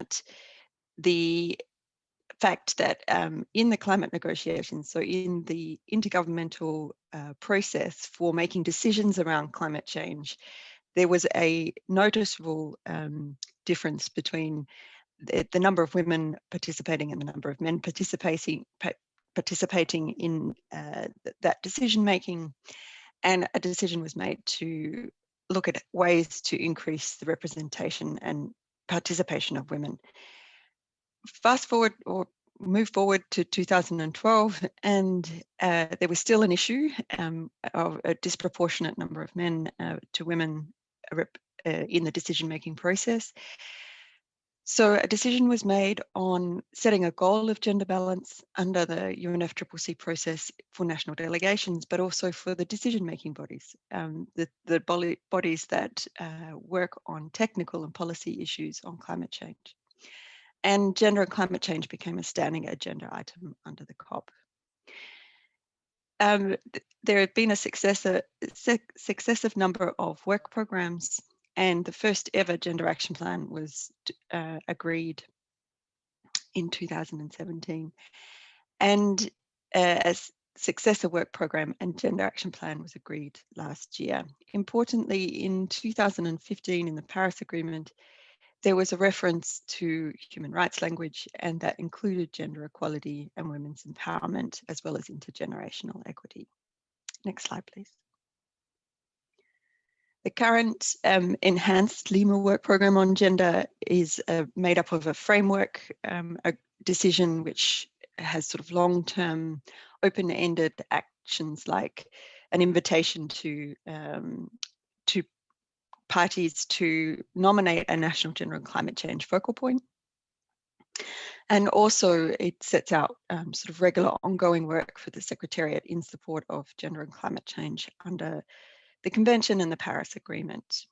at the fact that in the climate negotiations, so in the intergovernmental process for making decisions around climate change, there was a noticeable difference between the number of women participating and the number of men participating in that decision making, and a decision was made to look at ways to increase the representation and participation of women. Fast forward or move forward to 2012, and there was still an issue of a disproportionate number of men to women in the decision-making process. So a decision was made on setting a goal of gender balance under the UNFCCC process for national delegations, but also for the decision-making bodies, the bodies that work on technical and policy issues on climate change. And gender and climate change became a standing agenda item under the COP. There had been a successive number of work programs, and the first ever gender action plan was agreed in 2017. And a successor work program and gender action plan was agreed last year. Importantly, in 2015 in the Paris Agreement, there was a reference to human rights language, and that included gender equality and women's empowerment, as well as intergenerational equity. Next slide, please. The current enhanced Lima work program on gender is made up of a framework, a decision which has sort of long-term open-ended actions like an invitation to parties to nominate a national gender and climate change focal point. And also it sets out sort of regular ongoing work for the Secretariat in support of gender and climate change under the Convention and the Paris Agreement.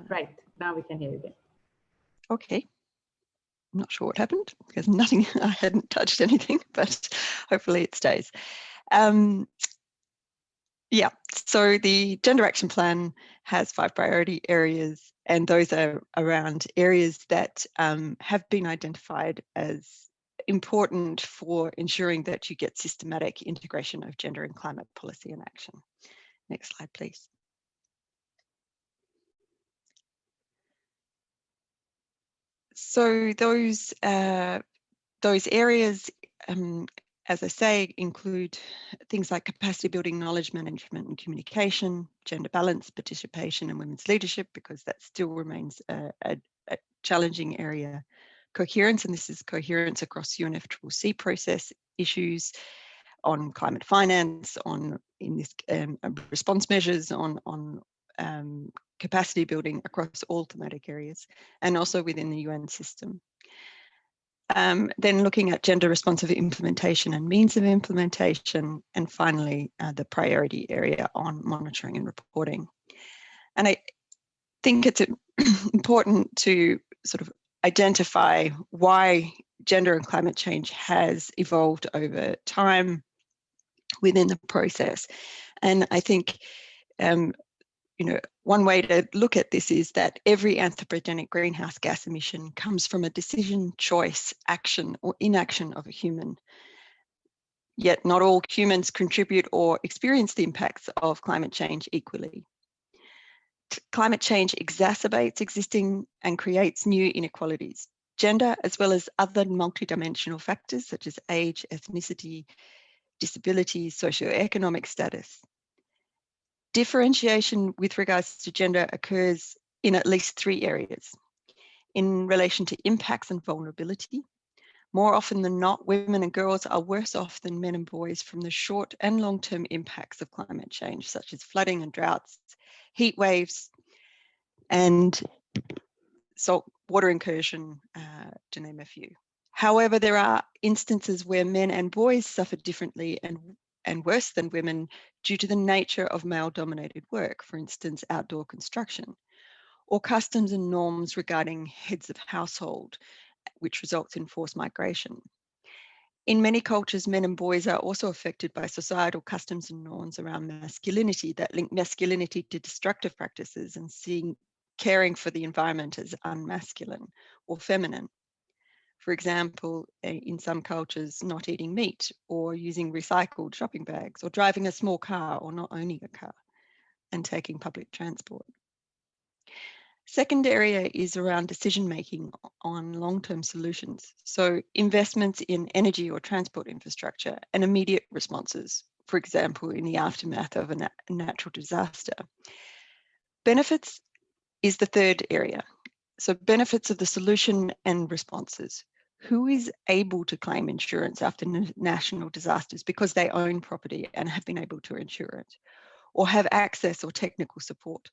Right, now we can hear you again. Okay. I'm not sure what happened because nothing, I hadn't touched anything, but hopefully it stays. Yeah, so the Gender Action Plan has 5 priority areas, and those are around areas that have been identified as important for ensuring that you get systematic integration of gender and climate policy and action. Next slide, please. So those areas, as I say, include things like capacity building, knowledge management and communication, gender balance, participation and women's leadership, because that still remains a challenging area. Coherence, and this is coherence across UNFCCC process issues on climate finance, on response measures, on capacity building across all thematic areas, and also within the UN system. Then looking at gender responsive implementation and means of implementation, and finally the priority area on monitoring and reporting. And I think it's important to sort of identify why gender and climate change has evolved over time within the process. And I think one way to look at this is that every anthropogenic greenhouse gas emission comes from a decision, choice, action or inaction of a human. Yet not all humans contribute or experience the impacts of climate change equally. Climate change exacerbates existing and creates new inequalities. Gender, as well as other multidimensional factors such as age, ethnicity, disability, socio-economic status. Differentiation with regards to gender occurs in at least 3 areas. In relation to impacts and vulnerability, more often than not, women and girls are worse off than men and boys from the short and long-term impacts of climate change, such as flooding and droughts, heat waves, and salt water incursion, to name a few. However, there are instances where men and boys suffer differently and worse than women due to the nature of male-dominated work, for instance, outdoor construction, or customs and norms regarding heads of household, which results in forced migration. In many cultures, men and boys are also affected by societal customs and norms around masculinity that link masculinity to destructive practices and seeing caring for the environment as unmasculine or feminine. For example, in some cultures, not eating meat or using recycled shopping bags or driving a small car or not owning a car and taking public transport. Second area is around decision-making on long-term solutions. So investments in energy or transport infrastructure and immediate responses, for example, in the aftermath of a natural disaster. Benefits is the third area. So benefits of the solution and responses. Who is able to claim insurance after national disasters because they own property and have been able to insure it, or have access or technical support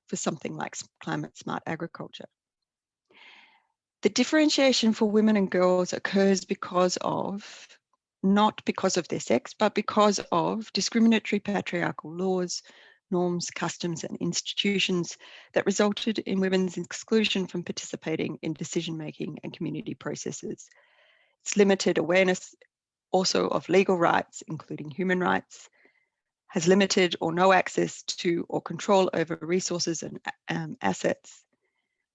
for something like climate smart agriculture? The differentiation for women and girls occurs not because of their sex, but because of discriminatory patriarchal laws, norms, customs, and institutions that resulted in women's exclusion from participating in decision-making and community processes. It's limited awareness also of legal rights, including human rights, has limited or no access to or control over resources and assets,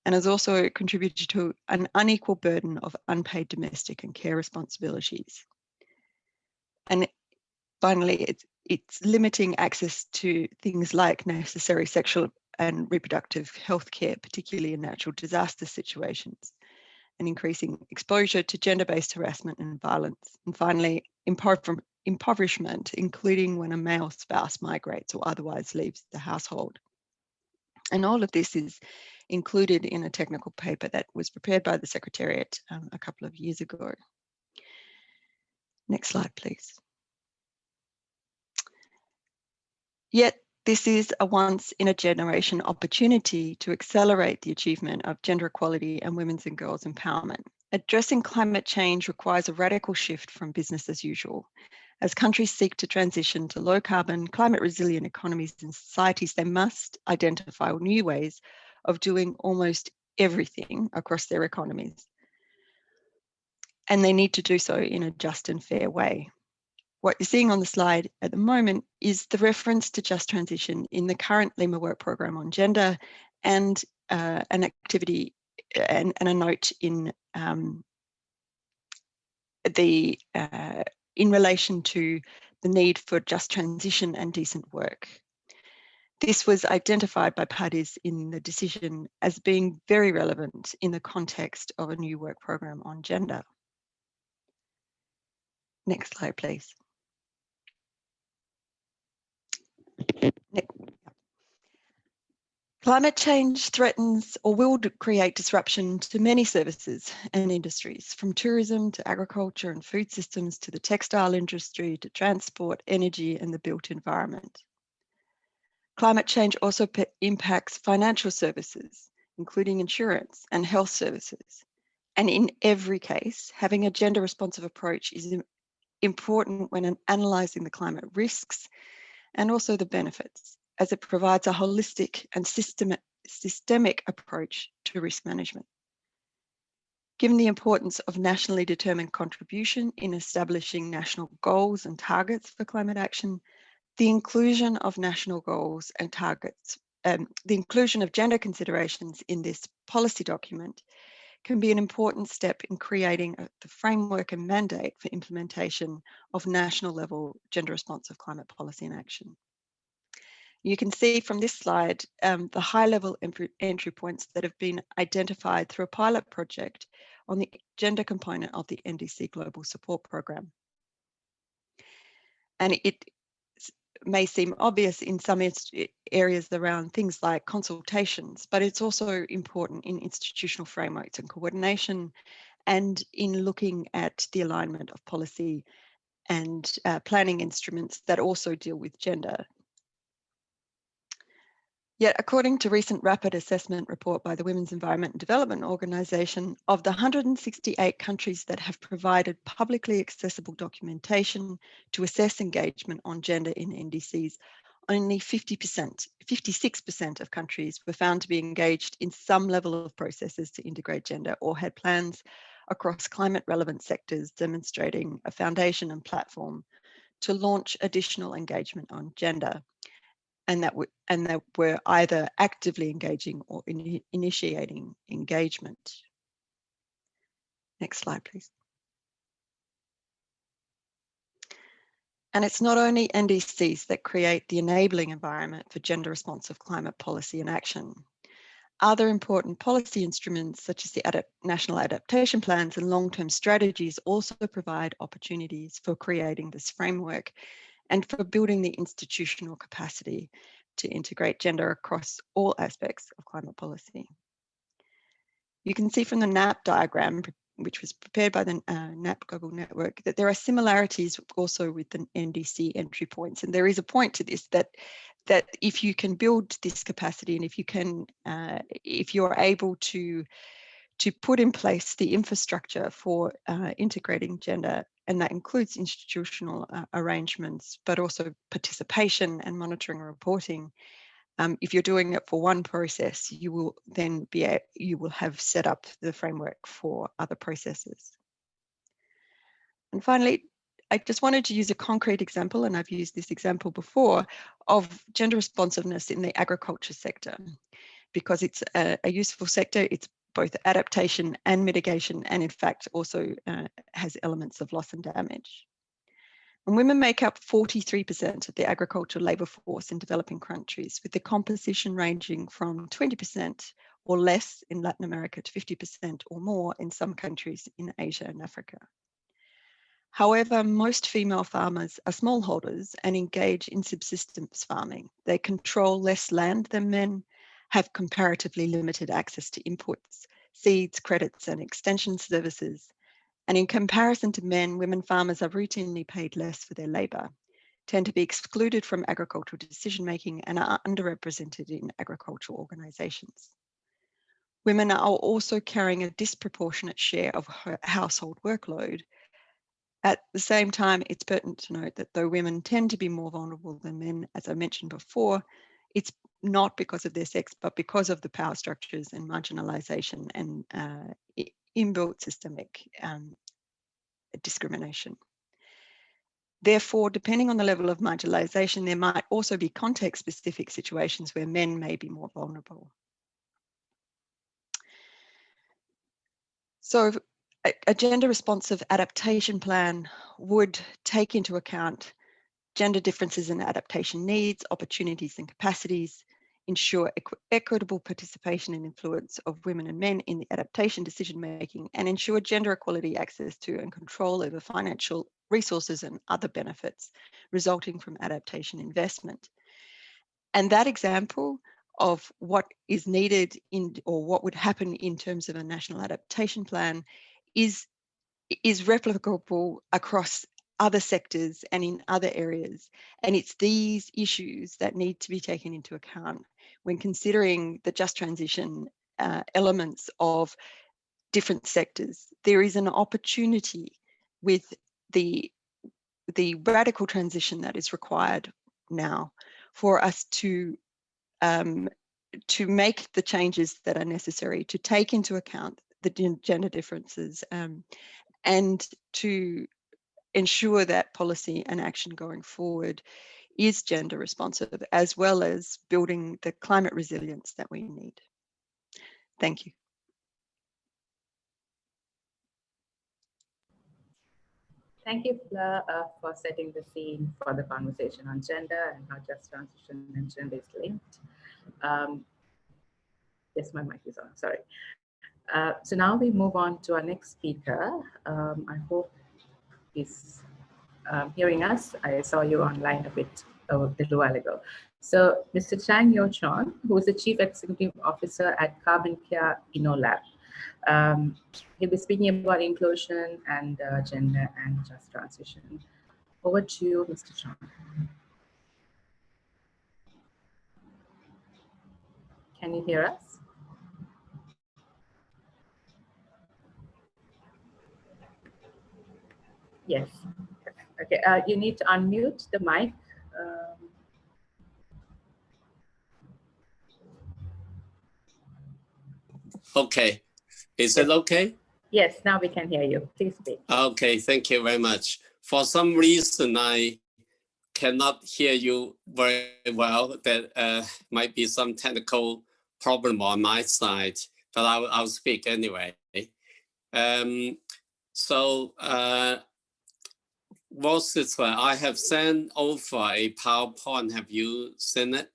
and has also contributed to an unequal burden of unpaid domestic and care responsibilities. And finally, it's limiting access to things like necessary sexual and reproductive health care, particularly in natural disaster situations, and increasing exposure to gender-based harassment and violence. And finally, impoverishment, including when a male spouse migrates or otherwise leaves the household. And all of this is included in a technical paper that was prepared by the Secretariat a couple of years ago. Next slide, please. Yet this is a once-in-a-generation opportunity to accelerate the achievement of gender equality and women's and girls' empowerment. Addressing climate change requires a radical shift from business as usual. As countries seek to transition to low-carbon, climate-resilient economies and societies, they must identify new ways of doing almost everything across their economies. And they need to do so in a just and fair way. What you're seeing on the slide at the moment is the reference to just transition in the current Lima work program on gender, and an activity and a note in in relation to the need for just transition and decent work. This was identified by parties in the decision as being very relevant in the context of a new work program on gender. Next slide, please. Climate change threatens or will create disruption to many services and industries, from tourism to agriculture and food systems to the textile industry to transport, energy, and the built environment. Climate change also impacts financial services, including insurance and health services. And in every case, having a gender-responsive approach is important when analysing the climate risks and also the benefits, as it provides a holistic and systemic approach to risk management. Given the importance of nationally determined contribution in establishing national goals and targets for climate action, the inclusion of national goals and targets, the inclusion of gender considerations in this policy document can be an important step in creating the framework and mandate for implementation of national level gender responsive climate policy and action. You can see from this slide the high-level entry points that have been identified through a pilot project on the gender component of the NDC Global Support Program. And it may seem obvious in some areas around things like consultations, but it's also important in institutional frameworks and coordination, and in looking at the alignment of policy and planning instruments that also deal with gender. Yet, according to a recent rapid assessment report by the Women's Environment and Development Organization, of the 168 countries that have provided publicly accessible documentation to assess engagement on gender in NDCs, only 56% of countries were found to be engaged in some level of processes to integrate gender or had plans across climate relevant sectors demonstrating a foundation and platform to launch additional engagement on gender, and that were either actively engaging or initiating engagement. Next slide, please. And it's not only NDCs that create the enabling environment for gender responsive climate policy and action. Other important policy instruments, such as the national adaptation plans and long-term strategies, also provide opportunities for creating this framework and for building the institutional capacity to integrate gender across all aspects of climate policy. You can see from the NAP diagram, which was prepared by the NAP Global Network, that there are similarities also with the NDC entry points. And there is a point to this, that if you can build this capacity and if you can, if you're able to put in place the infrastructure for integrating gender, and that includes institutional arrangements, but also participation and monitoring and reporting. If you're doing it for one process, you will then you will have set up the framework for other processes. And finally, I just wanted to use a concrete example, and I've used this example before, of gender responsiveness in the agriculture sector, because it's a useful sector. It's both adaptation and mitigation, and in fact also has elements of loss and damage. And women make up 43% of the agricultural labour force in developing countries, with the composition ranging from 20% or less in Latin America to 50% or more in some countries in Asia and Africa. However, most female farmers are smallholders and engage in subsistence farming. They control less land than men, have comparatively limited access to inputs, seeds, credits, and extension services. And in comparison to men, women farmers are routinely paid less for their labour, tend to be excluded from agricultural decision-making, and are underrepresented in agricultural organisations. Women are also carrying a disproportionate share of household workload. At the same time, it's pertinent to note that though women tend to be more vulnerable than men, as I mentioned before, it's not because of their sex, but because of the power structures and marginalisation and inbuilt systemic discrimination. Therefore, depending on the level of marginalisation, there might also be context-specific situations where men may be more vulnerable. So a gender-responsive adaptation plan would take into account gender differences in adaptation needs, opportunities and capacities, ensure equitable participation and influence of women and men in the adaptation decision-making, and ensure gender equality access to and control over financial resources and other benefits resulting from adaptation investment. And that example of what is needed or what would happen in terms of a national adaptation plan is replicable across other sectors and in other areas. And it's these issues that need to be taken into account when considering the just transition elements of different sectors. There is an opportunity with the radical transition that is required now for us to make the changes that are necessary to take into account the gender differences and to ensure that policy and action going forward is gender responsive, as well as building the climate resilience that we need. Thank you. Thank you, Fleur, for setting the scene for the conversation on gender and how just transition and gender is linked. Yes, my mic is on, sorry. So now we move on to our next speaker. I hope he's hearing us. I saw you online a little while ago. So Mr. Chang Yo-chon, who is the Chief Executive Officer at Carbon Care InnoLab. He'll be speaking about inclusion and gender and just transition. Over to you, Mr. Chang. Can you hear us? Yes. Okay, you need to unmute the mic. Is it okay? Yes, now we can hear you. Please speak. Okay, thank you very much. For some reason, I cannot hear you very well. There might be some technical problem on my side, but I'll speak anyway. What's this one? I have sent over a PowerPoint. Have you seen it?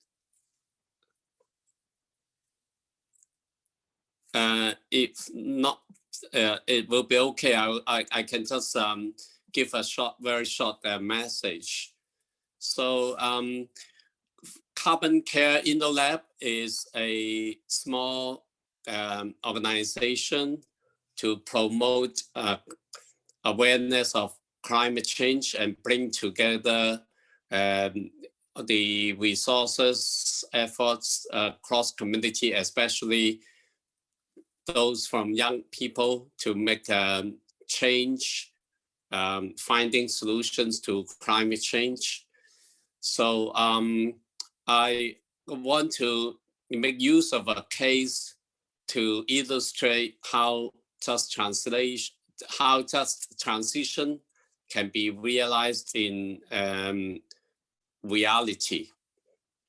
If not, it will be okay. I can just give a very short message. So Carbon Care InnoLab is a small organization to promote awareness of climate change and bring together the resources, efforts across community, especially those from young people, to make change, finding solutions to climate change. So I want to make use of a case to illustrate how just transition can be realized in reality.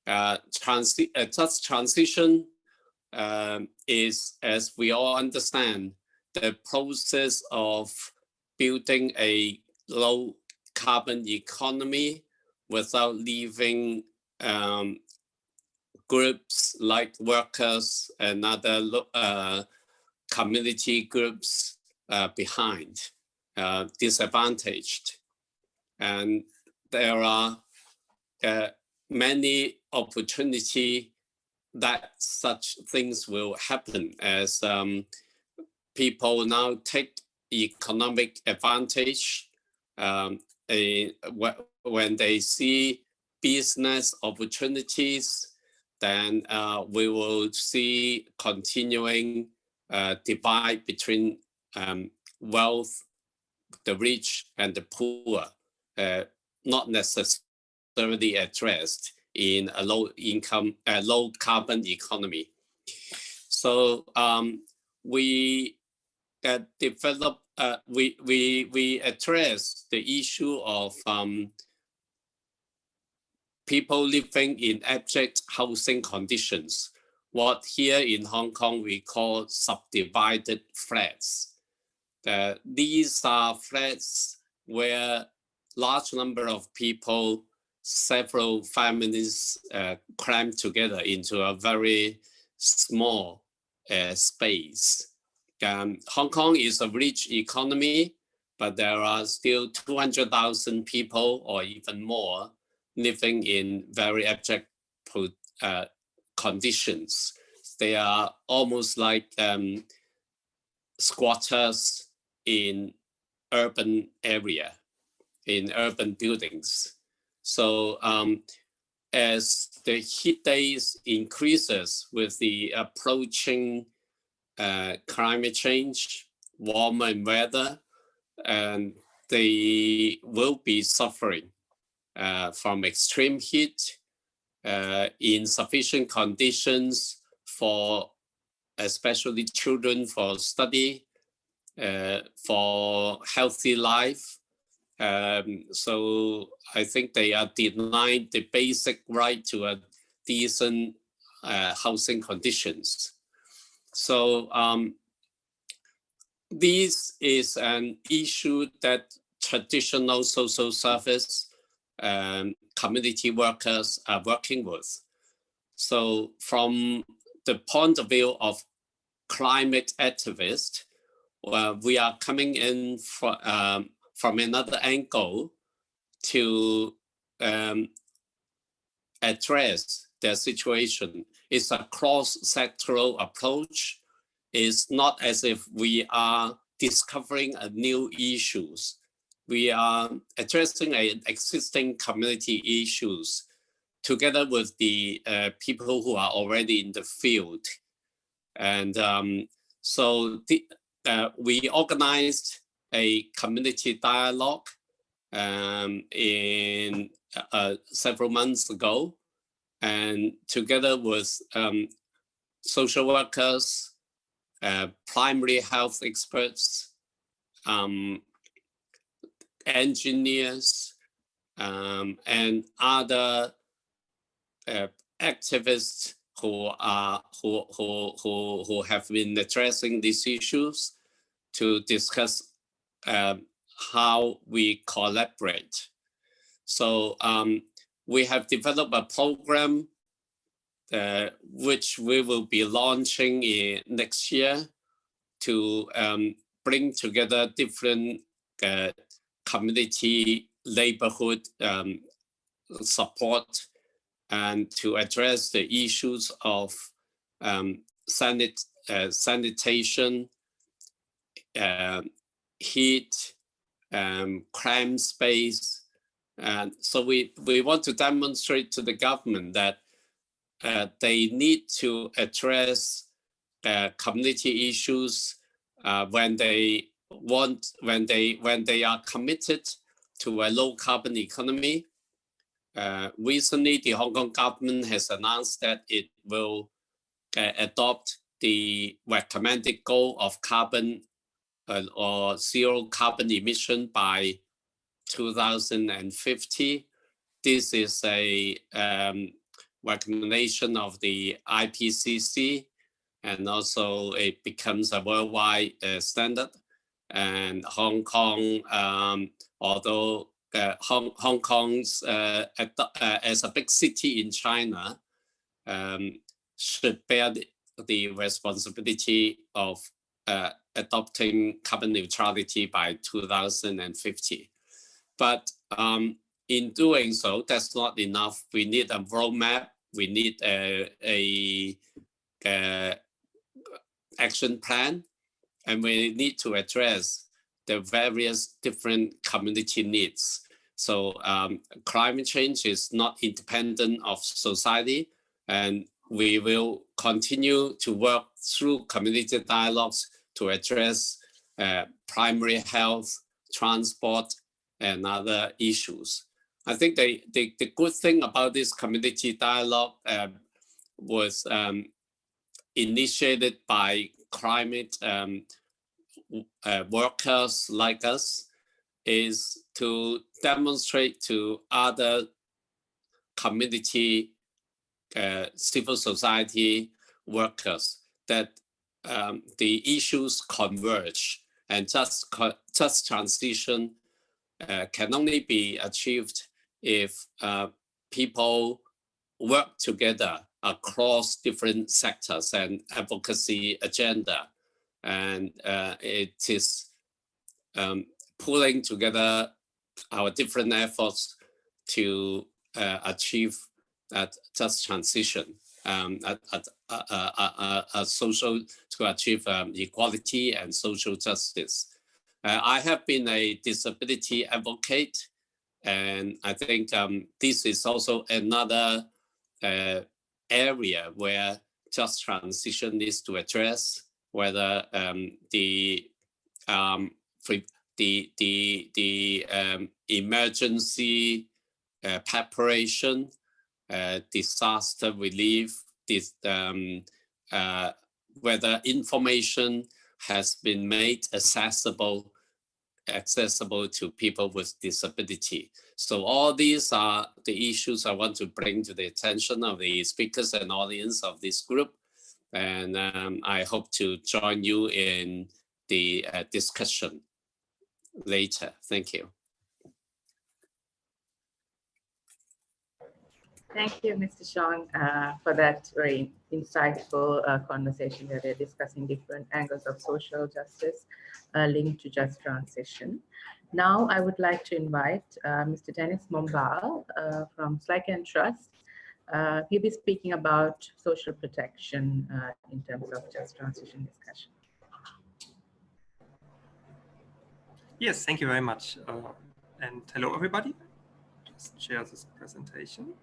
Just transition is, as we all understand, the process of building a low carbon economy without leaving groups like workers and other community groups behind, disadvantaged. And there are many opportunities that such things will happen as people now take economic advantage when they see business opportunities. Then we will see continuing divide between wealth, the rich and the poor, not necessarily addressed in a low carbon economy. So we develop, we address the issue of people living in abject housing conditions, what here in Hong Kong we call subdivided flats. These are flats where large number of people, several families crammed together into a very small space. Hong Kong is a rich economy, but there are still 200,000 people or even more living in very abject conditions. They are almost like squatters in urban area, in urban buildings. So as the heat days increases with the approaching climate change, warmer weather, and they will be suffering from extreme heat, insufficient conditions for especially children for study, for healthy life. So I think they are denied the basic right to a decent housing conditions. So this is an issue that traditional social service community workers are working with. So from the point of view of climate activists, we are coming in from another angle to address their situation. It's a cross-sectoral approach. It's not as if we are discovering new issues. We are addressing existing community issues together with the people who are already in the field. And so we organized a community dialogue in several months ago, and together with social workers, primary health experts, engineers, and other activists who have been addressing these issues to discuss how we collaborate. So we have developed a program which we will be launching next year to bring together different community neighborhood support and to address the issues of sanitation, heat, crime space. And so we want to demonstrate to the government that they need to address community issues when they are committed to a low carbon economy. Recently, the Hong Kong government has announced that it will adopt the recommended goal of carbon or zero carbon emission by 2050. This is a recommendation of the IPCC, and also it becomes a worldwide standard. And Hong Kong, although Hong Kong's as a big city in China, should bear the responsibility of adopting carbon neutrality by 2050. But in doing so, that's not enough. We need a roadmap. We need a action plan, and we need to address the various different community needs. So climate change is not independent of society, and we will continue to work through community dialogues to address primary health, transport, and other issues. I think the good thing about this community dialogue was initiated by climate workers like us, is to demonstrate to other community civil society workers that the issues converge, and just transition can only be achieved if people work together across different sectors and advocacy agenda. And it is pulling together our different efforts to achieve that just transition, to achieve equality and social justice. I have been a disability advocate, and I think this is also another area where just transition needs to address, whether the emergency preparation, disaster relief, whether information has been made accessible to people with disability. So all these are the issues I want to bring to the attention of the speakers and audience of this group. And I hope to join you in the discussion later. Thank you. Thank you, Mr. Sean, for that very insightful conversation where we're discussing different angles of social justice linked to just transition. Now, I would like to invite Mr. Dennis Mombal from Slack and Trust. He'll be speaking about social protection in terms of just transition discussion. Yes, thank you very much. And hello, everybody. Just share this presentation.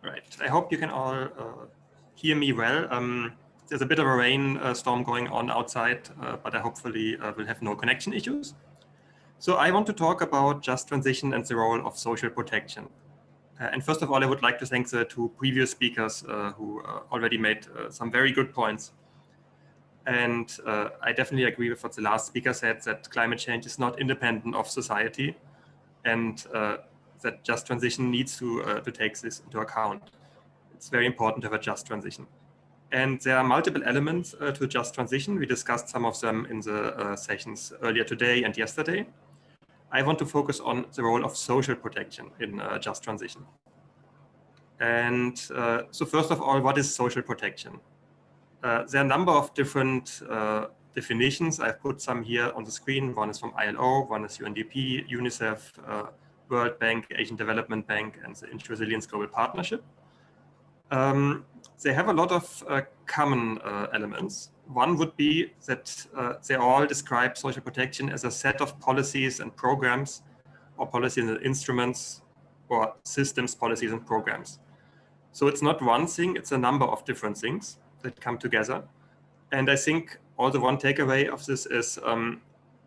Right, I hope you can all hear me well. There's a bit of a rainstorm going on outside, but I hopefully will have no connection issues. So I want to talk about just transition and the role of social protection. And first of all, I would like to thank the two previous speakers who already made some very good points. And I definitely agree with what the last speaker said, that climate change is not independent of society, and that just transition needs to take this into account. It's very important to have a just transition. And there are multiple elements to just transition. We discussed some of them in the sessions earlier today and yesterday. I want to focus on the role of social protection in just transition. And so first of all, what is social protection? There are a number of different definitions. I've put some here on the screen. One is from ILO, one is UNDP, UNICEF, World Bank, Asian Development Bank, and the Inter-Resilience Global Partnership. They have a lot of common elements. One would be that they all describe social protection as a set of policies and programs, or policies and instruments, or systems, policies and programs. So it's not one thing, it's a number of different things that come together. And I think also one takeaway of this is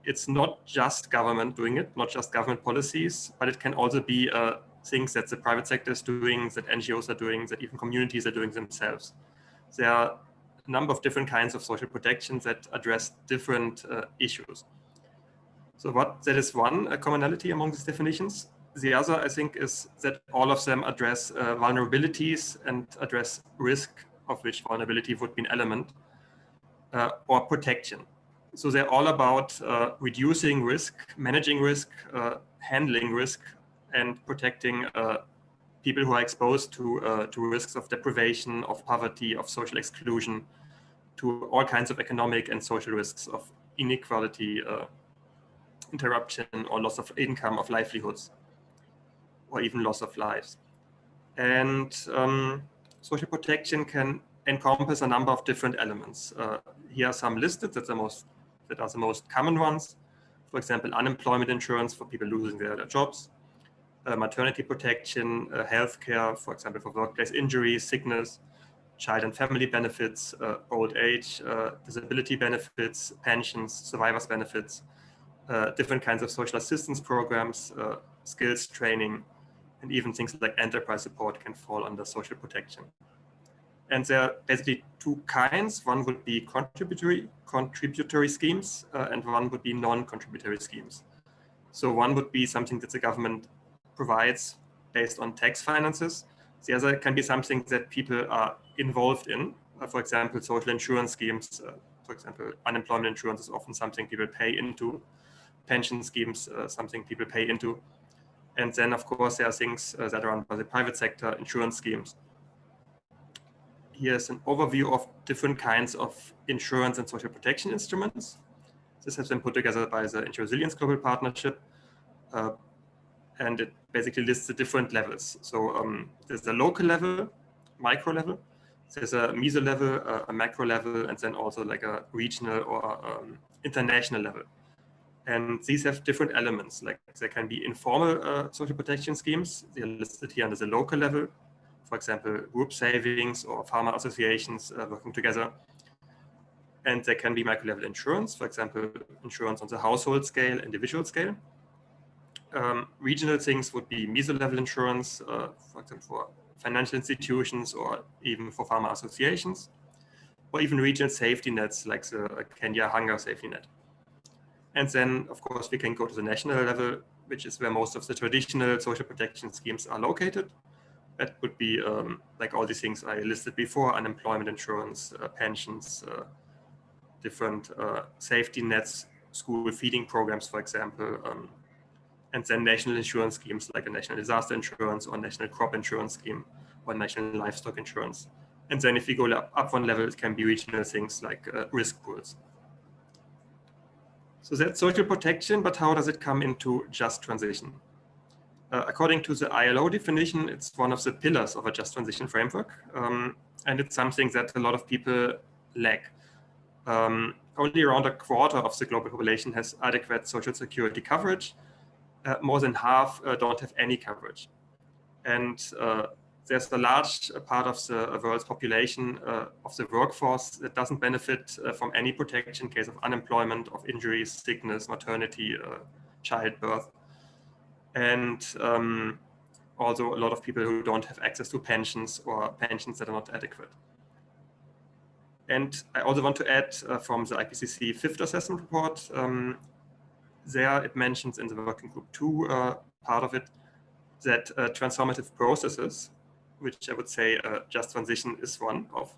it's not just government doing it, not just government policies, but it can also be things that the private sector is doing, that NGOs are doing, that even communities are doing themselves. There are a number of different kinds of social protection that address different issues. So that is one commonality among these definitions. The other, I think, is that all of them address vulnerabilities and address risk, of which vulnerability would be an element, or protection. So they're all about reducing risk, managing risk, handling risk, and protecting people who are exposed to risks of deprivation, of poverty, of social exclusion, to all kinds of economic and social risks of inequality, interruption, or loss of income, of livelihoods, or even loss of lives. And social protection can encompass a number of different elements. Here are some listed that are the most common ones. For example, unemployment insurance for people losing their jobs, maternity protection, healthcare, for example, for workplace injuries, sickness, child and family benefits, old age, disability benefits, pensions, survivors benefits, different kinds of social assistance programs, skills training, and even things like enterprise support can fall under social protection. And there are basically two kinds. One would be contributory schemes, and one would be non-contributory schemes. So one would be something that the government provides based on tax finances. The other can be something that people are involved in. For example, social insurance schemes. For example, unemployment insurance is often something people pay into. Pension schemes, something people pay into. And then, of course, there are things that are run by the private sector, insurance schemes. Here's an overview of different kinds of insurance and social protection instruments. This has been put together by the Inter-Resilience Global Partnership. And it basically lists the different levels. So there's a local level, micro level. There's a meso level, a macro level, and then also like a regional or international level. And these have different elements. Like there can be informal social protection schemes. They are listed here under the local level. For example, group savings or farmer associations working together. And there can be micro-level insurance, for example, insurance on the household scale, individual scale. Regional things would be meso-level insurance, for example, for financial institutions or even for farmer associations, or even regional safety nets like the Kenya hunger safety net. And then, of course, we can go to the national level, which is where most of the traditional social protection schemes are located. That would be like all these things I listed before: unemployment insurance, pensions, different safety nets, school feeding programs, for example, and then national insurance schemes like a national disaster insurance or national crop insurance scheme or national livestock insurance. And then if you go up one level, it can be regional things like risk pools. So that's social protection, but how does it come into just transition? According to the ILO definition, it's one of the pillars of a just transition framework, and it's something that a lot of people lack. Only around a quarter of the global population has adequate social security coverage. More than half don't have any coverage. And there's a large part of the world's population of the workforce that doesn't benefit from any protection in case of unemployment, of injuries, sickness, maternity, childbirth. And also a lot of people who don't have access to pensions or pensions that are not adequate. And I also want to add from the IPCC fifth assessment report, there it mentions in the working group 2 part of it, that transformative processes, which I would say just transition is one of,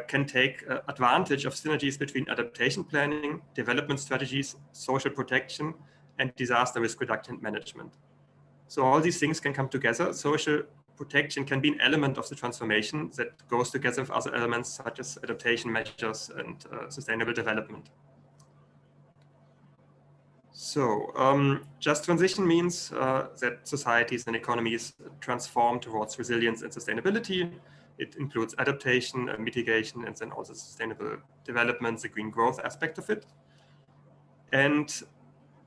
can take advantage of synergies between adaptation planning, development strategies, social protection, and disaster risk reduction management. So all these things can come together. Social protection can be an element of the transformation that goes together with other elements such as adaptation measures and sustainable development. So just transition means that societies and economies transform towards resilience and sustainability. It includes adaptation, mitigation, and then also sustainable development, the green growth aspect of it. And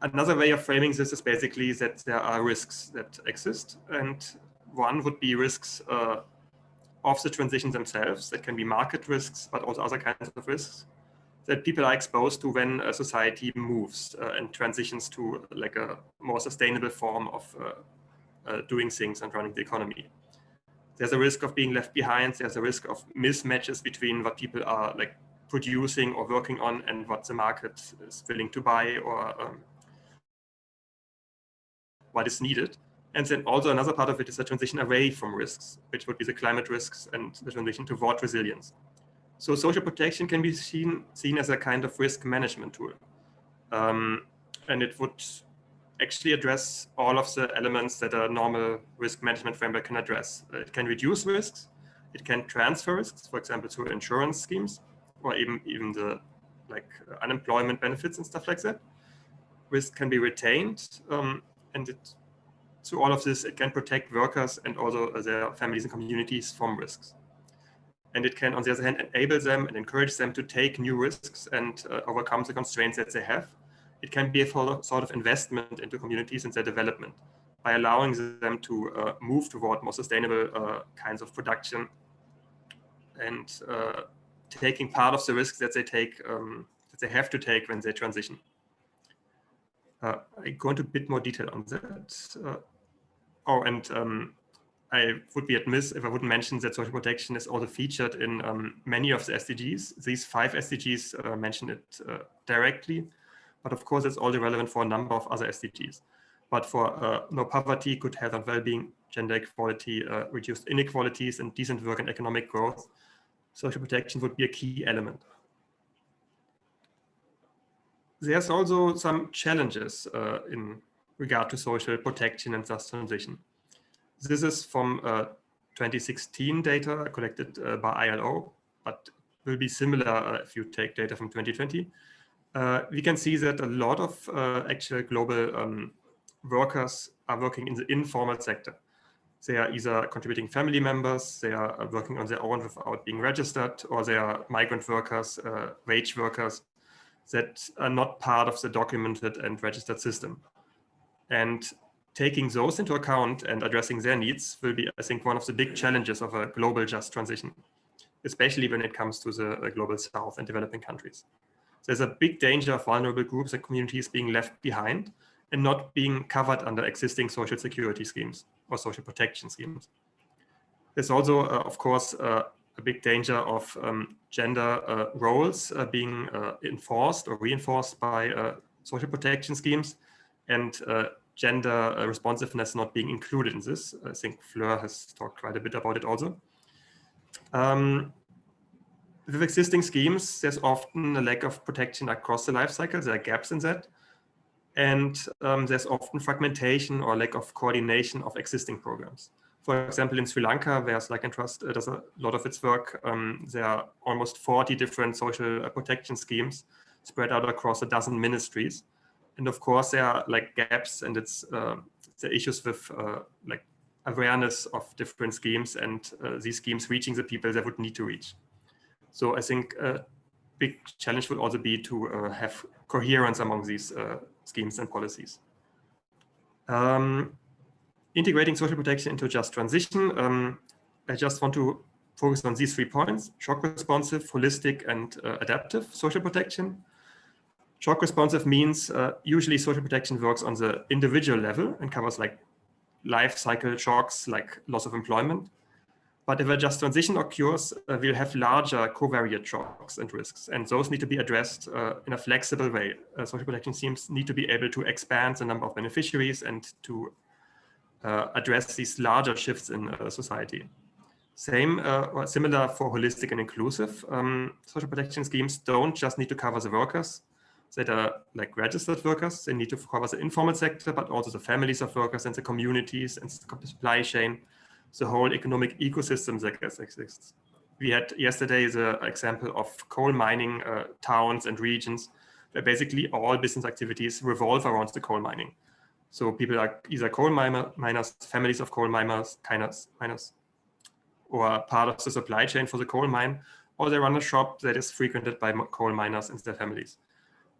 another way of framing this is basically that there are risks that exist. And one would be risks of the transition themselves. That can be market risks, but also other kinds of risks that people are exposed to when a society moves and transitions to like a more sustainable form of doing things and running the economy. There's a risk of being left behind. There's a risk of mismatches between what people are like producing or working on and what the market is willing to buy or what is needed. And then also another part of it is a transition away from risks, which would be the climate risks and the transition toward resilience. So social protection can be seen as a kind of risk management tool. And it would actually address all of the elements that a normal risk management framework can address. It can reduce risks, it can transfer risks, for example, through insurance schemes, or even the unemployment benefits and stuff like that. Risk can be retained, and through all of this, it can protect workers and also their families and communities from risks. And it can, on the other hand, enable them and encourage them to take new risks and overcome the constraints that they have. It can be a sort of investment into communities and their development by allowing them to move toward more sustainable kinds of production and taking part of the risks that they take, that they have to take when they transition. I go into a bit more detail on that. I would be amiss if I wouldn't mention that social protection is also featured in many of the SDGs. These 5 SDGs mention it directly, but of course it's also relevant for a number of other SDGs. But for no poverty, good health and well-being, gender equality, reduced inequalities, and decent work and economic growth, social protection would be a key element. There's also some challenges in regard to social protection and just transition. This is from 2016 data collected by ILO, but will be similar if you take data from 2020. We can see that a lot of actual global workers are working in the informal sector. They are either contributing family members, they are working on their own without being registered, or they are migrant workers, wage workers that are not part of the documented and registered system. And taking those into account and addressing their needs will be, I think, one of the big challenges of a global just transition, especially when it comes to the global south and developing countries. There's a big danger of vulnerable groups and communities being left behind and not being covered under existing social security schemes or social protection schemes. There's also, of course, a big danger of gender roles being enforced or reinforced by social protection schemes, and gender responsiveness not being included in this. I think Fleur has talked quite a bit about it also. With existing schemes, there's often a lack of protection across the life cycle. There are gaps in that. And there's often fragmentation or lack of coordination of existing programs. For example, in Sri Lanka, where Like and Trust does a lot of its work, there are almost 40 different social protection schemes spread out across a dozen ministries. And of course, there are like gaps, and it's the issues with like awareness of different schemes and these schemes reaching the people they would need to reach. So I think a big challenge would also be to have coherence among these schemes and policies. Integrating social protection into just transition, I just want to focus on these 3 points: shock responsive, holistic, and adaptive social protection. Shock responsive means usually social protection works on the individual level and covers like life cycle shocks like loss of employment. But if a just transition occurs, we'll have larger covariate shocks and risks, and those need to be addressed in a flexible way. Social protection schemes need to be able to expand the number of beneficiaries and to address these larger shifts in society. Same or similar for holistic and inclusive. Social protection schemes don't just need to cover the workers that are like registered workers. They need to cover the informal sector, but also the families of workers and the communities and the supply chain, the whole economic ecosystem that exists. We had yesterday the example of coal mining towns and regions where basically all business activities revolve around the coal mining. So people are either coal miners, families of coal miners, or part of the supply chain for the coal mine, or they run a shop that is frequented by coal miners and their families.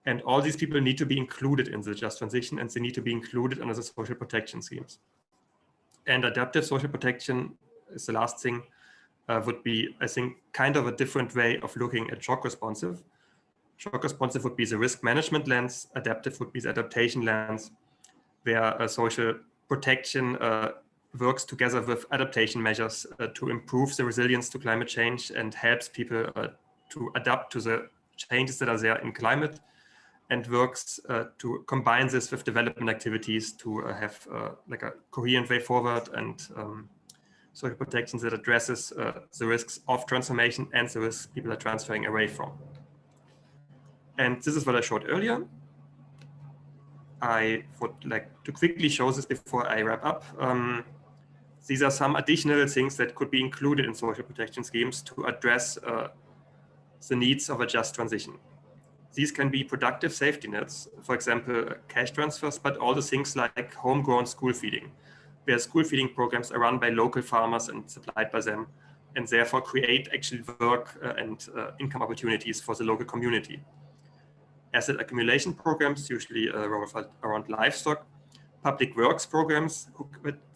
And all these people need to be included in the just transition, and they need to be included under the social protection schemes. And adaptive social protection is the last thing, would be, I think, kind of a different way of looking at shock responsive. Shock responsive would be the risk management lens, adaptive would be the adaptation lens, where social protection works together with adaptation measures to improve the resilience to climate change and helps people to adapt to the changes that are there in climate, and works to combine this with development activities to have like a coherent way forward and social protection that addresses the risks of transformation and the risks people are transferring away from. And this is what I showed earlier. I would like to quickly show this before I wrap up. These are some additional things that could be included in social protection schemes to address the needs of a just transition. These can be productive safety nets, for example, cash transfers, but also things like homegrown school feeding, where school feeding programs are run by local farmers and supplied by them, and therefore create actual work and income opportunities for the local community. Asset accumulation programs, usually around livestock, public works programs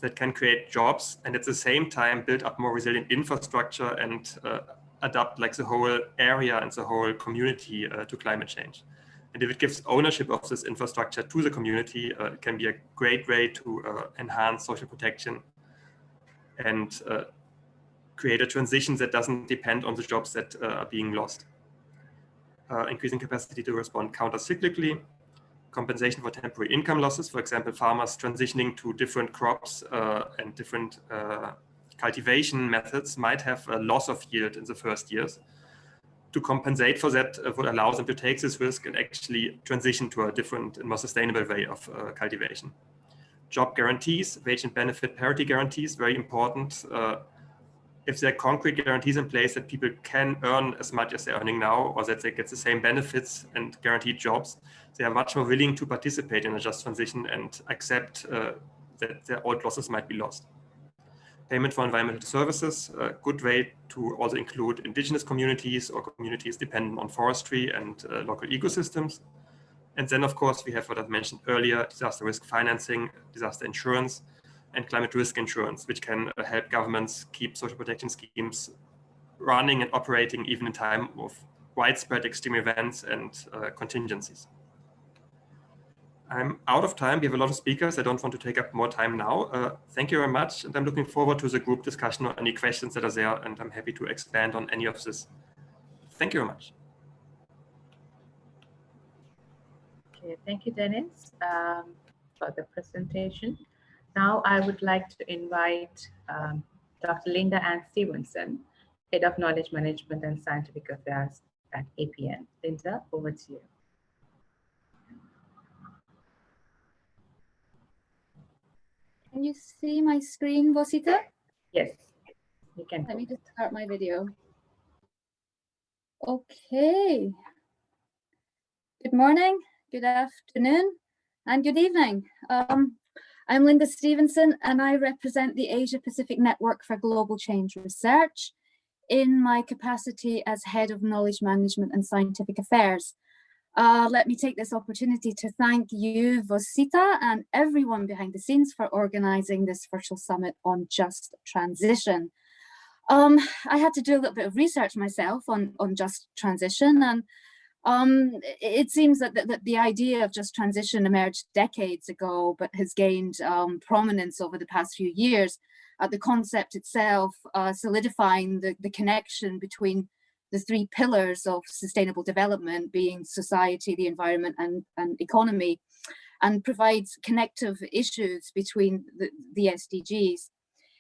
that can create jobs and at the same time build up more resilient infrastructure and adapt like the whole area and the whole community to climate change. And if it gives ownership of this infrastructure to the community, it can be a great way to enhance social protection and create a transition that doesn't depend on the jobs that are being lost. Increasing capacity to respond counter-cyclically, compensation for temporary income losses, for example, farmers transitioning to different crops and different cultivation methods might have a loss of yield in the first years. To compensate for that would allow them to take this risk and actually transition to a different and more sustainable way of cultivation. Job guarantees, wage and benefit parity guarantees, very important. If there are concrete guarantees in place that people can earn as much as they're earning now, or that they get the same benefits and guaranteed jobs, they are much more willing to participate in a just transition and accept that their old losses might be lost. Payment for environmental services, a good way to also include indigenous communities or communities dependent on forestry and local ecosystems. And then, of course, we have what I've mentioned earlier, disaster risk financing, disaster insurance, and climate risk insurance, which can help governments keep social protection schemes running and operating even in time of widespread extreme events and contingencies. I'm out of time. We have a lot of speakers. I don't want to take up more time now. Thank you very much. And I'm looking forward to the group discussion or any questions that are there. And I'm happy to expand on any of this. Thank you very much. Okay, thank you, Dennis, for the presentation. Now I would like to invite Dr. Linda Ann Stevenson, Head of Knowledge Management and Scientific Affairs at APN. Linda, over to you. Can you see my screen, Rosita? Yes, you can. Let me just start my video. Okay. Good morning, good afternoon, and good evening. I'm Linda Stevenson, and I represent the Asia Pacific Network for Global Change Research in my capacity as Head of Knowledge Management and Scientific Affairs. Let me take this opportunity to thank you, Rosita, and everyone behind the scenes for organizing this virtual summit on just transition. I had to do a little bit of research myself on just transition, and It seems that the idea of just transition emerged decades ago, but has gained prominence over the past few years. The concept itself solidifying the connection between the three pillars of sustainable development, being society, the environment, and economy, and provides connective issues between the SDGs.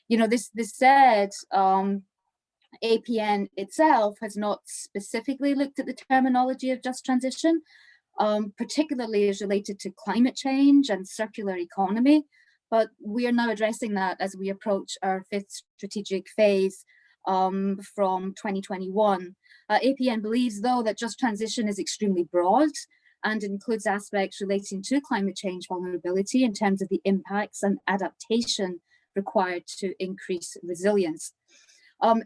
You know, this said, APN itself has not specifically looked at the terminology of just transition, particularly as related to climate change and circular economy, but we are now addressing that as we approach our 5th strategic phase from 2021. APN believes, though, that just transition is extremely broad and includes aspects relating to climate change vulnerability in terms of the impacts and adaptation required to increase resilience.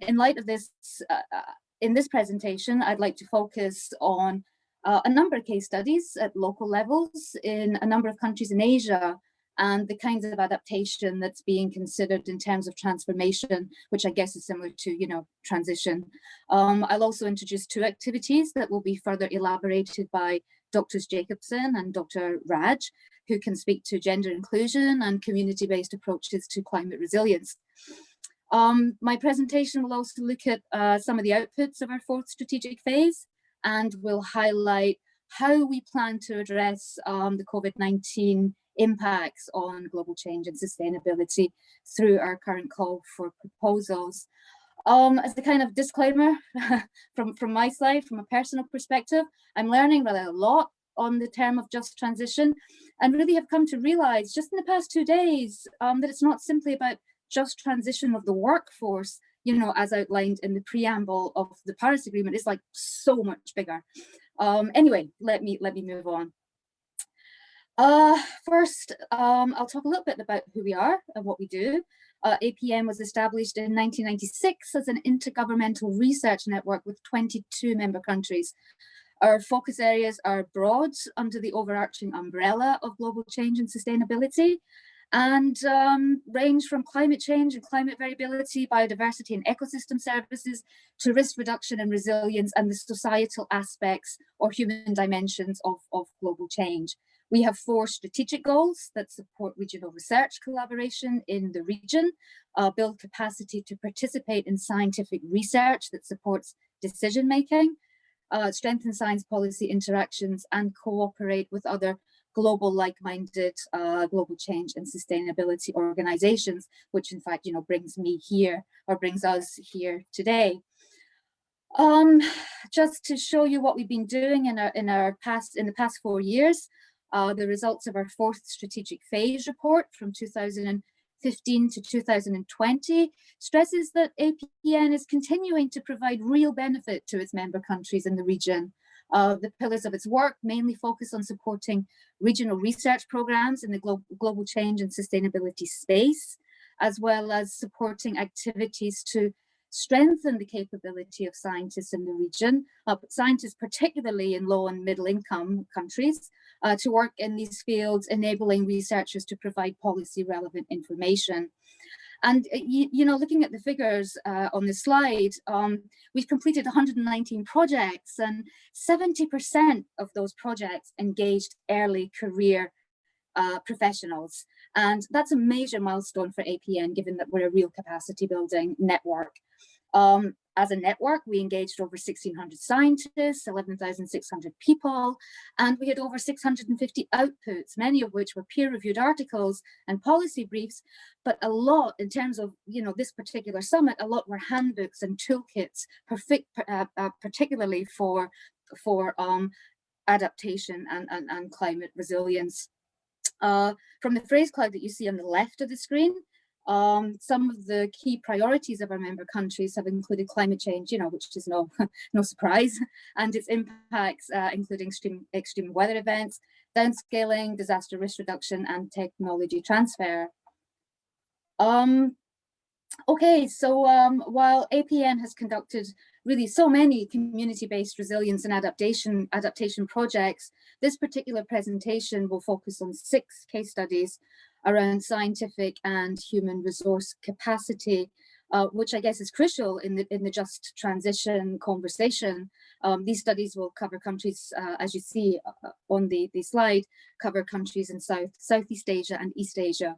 In light of this, in this presentation, I'd like to focus on a number of case studies at local levels in a number of countries in Asia, and the kinds of adaptation that's being considered in terms of transformation, which I guess is similar to, you know, transition. I'll also introduce 2 activities that will be further elaborated by Drs. Jacobson and Dr. Raj, who can speak to gender inclusion and community-based approaches to climate resilience. My presentation will also look at some of the outputs of our 4th strategic phase, and will highlight how we plan to address the COVID-19 impacts on global change and sustainability through our current call for proposals. As a kind of disclaimer from my side, from a personal perspective, I'm learning rather a lot on the term of just transition, and really have come to realize just in the past 2 days that it's not simply about just transition of the workforce, you know, as outlined in the preamble of the Paris Agreement. Is like so much bigger. Anyway, let me move on. First, I'll talk a little bit about who we are and what we do. APN was established in 1996 as an intergovernmental research network with 22 member countries. Our focus areas are broad under the overarching umbrella of global change and sustainability, and range from climate change and climate variability, biodiversity and ecosystem services, to risk reduction and resilience and the societal aspects or human dimensions of global change. We have 4 strategic goals that support regional research collaboration in the region, build capacity to participate in scientific research that supports decision-making, strengthen science policy interactions, and cooperate with other global like-minded global change and sustainability organizations, which in fact, you know, brings me here, or brings us here today. Just to show you what we've been doing in the past 4 years, the results of our 4th strategic phase report from 2015 to 2020 stresses that APN is continuing to provide real benefit to its member countries in the region. The pillars of its work mainly focus on supporting regional research programs in the global change and sustainability space, as well as supporting activities to strengthen the capability of scientists in the region, scientists particularly in low and middle income countries, to work in these fields, enabling researchers to provide policy relevant information. And, you know, looking at the figures on this slide, we've completed 119 projects, and 70% of those projects engaged early career professionals. And that's a major milestone for APN, given that we're a real capacity building network. As a network, we engaged over 1,600 scientists, 11,600 people, and we had over 650 outputs, many of which were peer-reviewed articles and policy briefs, but a lot, in terms of, you know, this particular summit, a lot were handbooks and toolkits, particularly for adaptation and climate resilience. From the phrase cloud that you see on the left of the screen, some of the key priorities of our member countries have included climate change, you know, which is no surprise, and its impacts, including extreme weather events, downscaling, disaster risk reduction, and technology transfer. Okay, so while APN has conducted really so many community-based resilience and adaptation projects, this particular presentation will focus on 6 case studies around scientific and human resource capacity. which I guess is crucial in the just transition conversation. These studies will cover countries, as you see on the slide, cover countries in Southeast Asia and East Asia.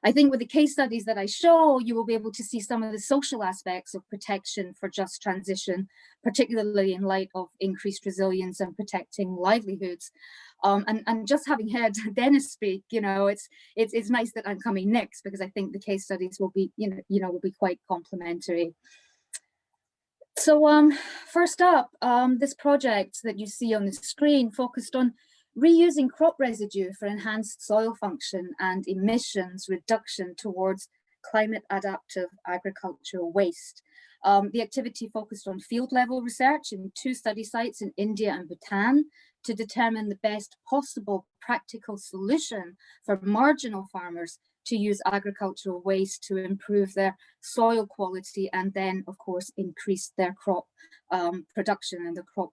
I think with the case studies that I show, you will be able to see some of the social aspects of protection for just transition, particularly in light of increased resilience and protecting livelihoods. And just having heard Dennis speak, you know, it's nice that I'm coming next, because I think the case studies will be, will be quite complementary. So first up, this project that you see on the screen focused on reusing crop residue for enhanced soil function and emissions reduction towards climate adaptive agricultural waste. The activity focused on field level research in 2 study sites in India and Bhutan to determine the best possible practical solution for marginal farmers to use agricultural waste to improve their soil quality and then, of course, increase their crop production and the crop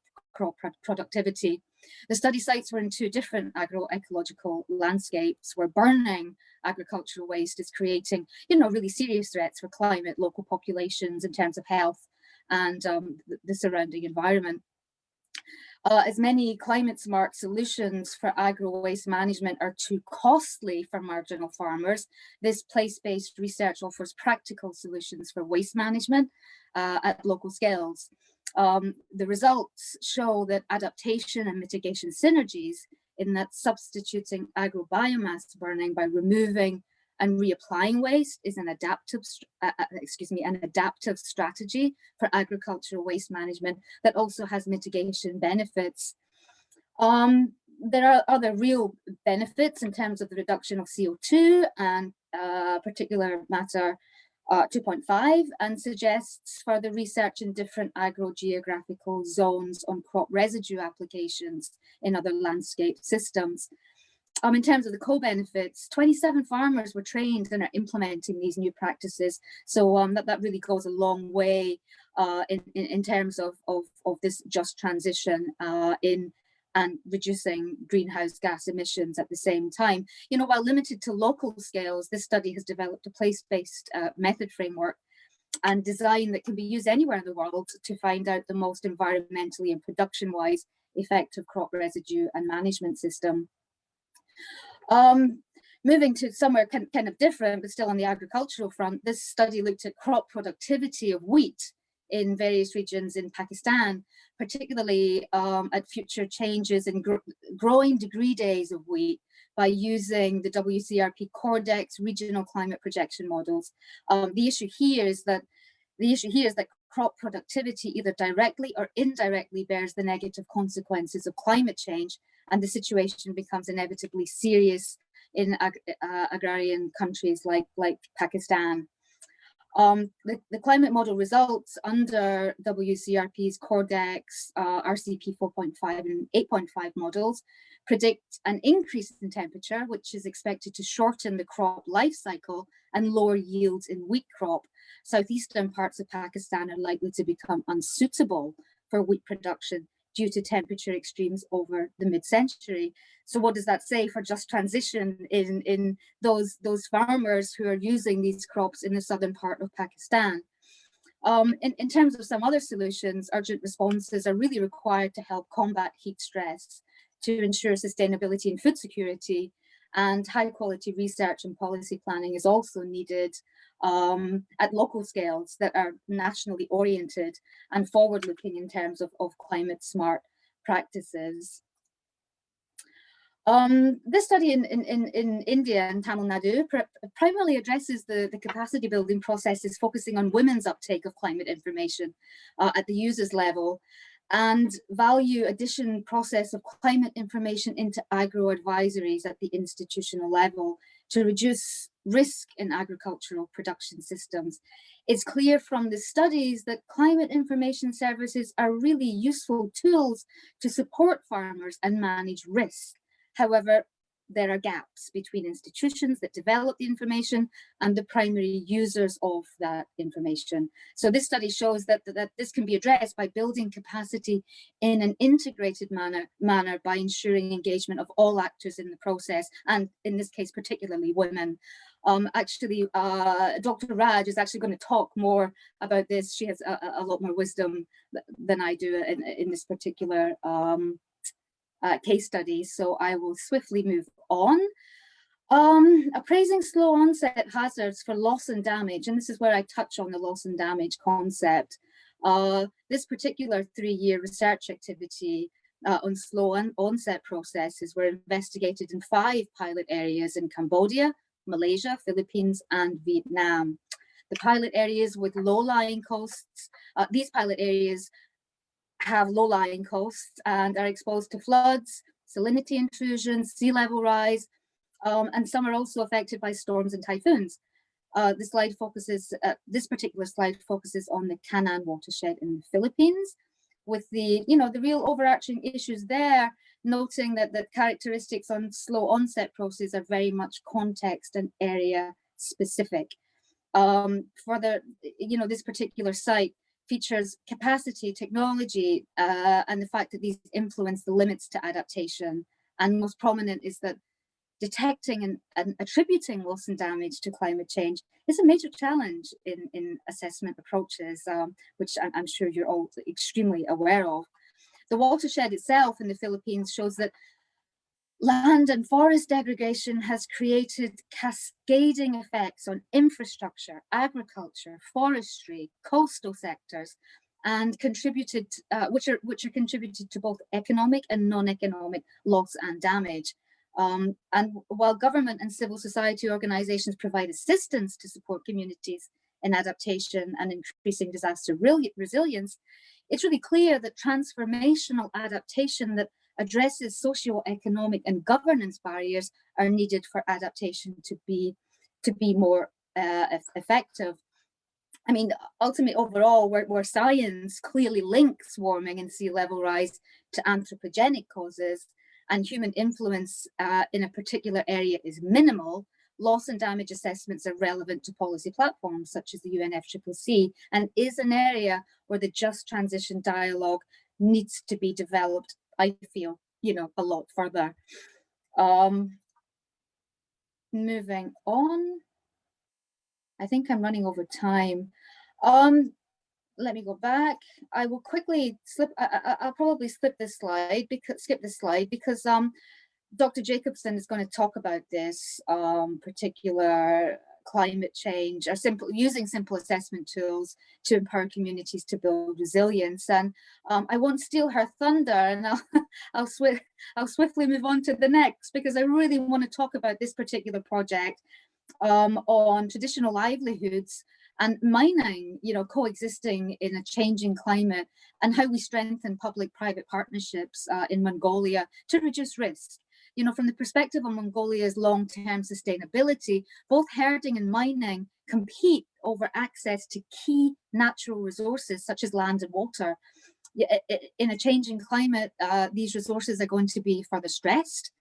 productivity. The study sites were in 2 different agroecological landscapes where burning agricultural waste is creating, really serious threats for climate, local populations in terms of health and the surrounding environment. As many climate smart solutions for agro waste management are too costly for marginal farmers, this place-based research offers practical solutions for waste management at local scales. The results show that adaptation and mitigation synergies in that substituting agro-biomass burning by removing and reapplying waste is an adaptive strategy for agricultural waste management that also has mitigation benefits. There are other real benefits in terms of the reduction of CO2 and particular matter 2.5, and suggests further research in different agro-geographical zones on crop residue applications in other landscape systems. In terms of the co-benefits, 27 farmers were trained and are implementing these new practices. So that really goes a long way in terms of this just transition and reducing greenhouse gas emissions at the same time. While limited to local scales, this study has developed a place-based method framework and design that can be used anywhere in the world to find out the most environmentally and production-wise effective crop residue and management system. Moving to somewhere kind of different, but still on the agricultural front, this study looked at crop productivity of wheat in various regions in Pakistan, particularly at future changes in growing degree days of wheat by using the WCRP Cordex regional climate projection models. The issue here is that crop productivity either directly or indirectly bears the negative consequences of climate change, and the situation becomes inevitably serious in agrarian countries like Pakistan. The climate model results under WCRP's Cordex, RCP 4.5 and 8.5 models predict an increase in temperature, which is expected to shorten the crop life cycle and lower yields in wheat crop. Southeastern parts of Pakistan are likely to become unsuitable for wheat production due to temperature extremes over the mid-century. So what does that say for just transition in those farmers who are using these crops in the southern part of Pakistan? In terms of some other solutions, urgent responses are really required to help combat heat stress, to ensure sustainability and food security, and high quality research and policy planning is also needed at local scales that are nationally oriented and forward looking in terms of climate smart practices. This study in India and Tamil Nadu primarily addresses the capacity building processes focusing on women's uptake of climate information at the users level, and value addition process of climate information into agro advisories at the institutional level to reduce risk in agricultural production systems. It's clear from the studies that climate information services are really useful tools to support farmers and manage risk. However, there are gaps between institutions that develop the information and the primary users of that information. So this study shows that this can be addressed by building capacity in an integrated manner by ensuring engagement of all actors in the process, and in this case, particularly women. Actually, Dr. Raj is actually going to talk more about this. She has a lot more wisdom than I do in this particular case study. So I will swiftly move on. Appraising slow onset hazards for loss and damage, and this is where I touch on the loss and damage concept. This particular 3-year research activity on slow onset processes were investigated in 5 pilot areas in Cambodia, Malaysia, Philippines, and Vietnam. The pilot areas with low-lying coasts, these pilot areas have low-lying coasts and are exposed to floods, salinity intrusions, sea level rise, and some are also affected by storms and typhoons. This particular slide focuses on the Canaan watershed in the Philippines, with the real overarching issues there, noting that the characteristics on slow onset processes are very much context and area specific. This particular site features capacity, technology, and the fact that these influence the limits to adaptation. And most prominent is that detecting and attributing loss and damage to climate change is a major challenge in assessment approaches, which I'm sure you're all extremely aware of. The watershed itself in the Philippines shows that land and forest degradation has created cascading effects on infrastructure, agriculture, forestry, coastal sectors, and contributed, which are contributed to both economic and non-economic loss and damage. And while government and civil society organizations provide assistance to support communities in adaptation and increasing disaster resilience, it's really clear that transformational adaptation that addresses socio-economic and governance barriers are needed for adaptation to be more effective. I mean, ultimately, overall, where science clearly links warming and sea level rise to anthropogenic causes, and human influence in a particular area is minimal, loss and damage assessments are relevant to policy platforms such as the UNFCCC, and is an area where the just transition dialogue needs to be developed, I feel, a lot further. Moving on. I think I'm running over time. Let me go back. I will quickly I'll probably skip this slide because Dr. Jacobson is going to talk about this particular climate change, or using simple assessment tools to empower communities to build resilience. And I won't steal her thunder, and I'll swiftly move on to the next, because I really want to talk about this particular project on traditional livelihoods and mining, coexisting in a changing climate, and how we strengthen public-private partnerships in Mongolia to reduce risk. From the perspective of Mongolia's long-term sustainability, both herding and mining compete over access to key natural resources such as land and water. In a changing climate, these resources are going to be further stressed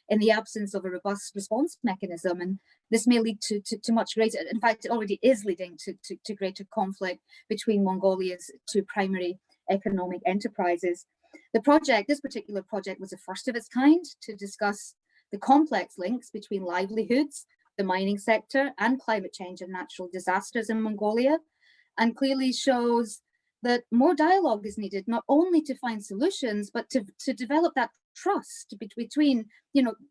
in the absence of a robust response mechanism, and this may lead to much greater, in fact, it already is leading to greater conflict between Mongolia's 2 primary economic enterprises. This particular project was the first of its kind to discuss the complex links between livelihoods, the mining sector, and climate change and natural disasters in Mongolia, and clearly shows that more dialogue is needed, not only to find solutions, but to develop that trust between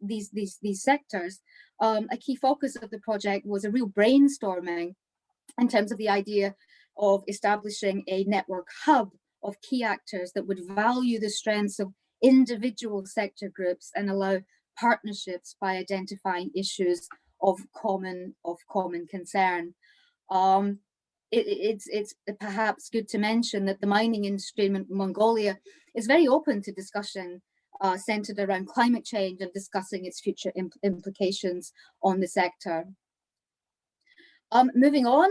these sectors. A key focus of the project was a real brainstorming in terms of the idea of establishing a network hub of key actors that would value the strengths of individual sector groups and allow partnerships by identifying issues of common concern. It's perhaps good to mention that the mining industry in Mongolia is very open to discussion centered around climate change and discussing its future implications on the sector. Moving on,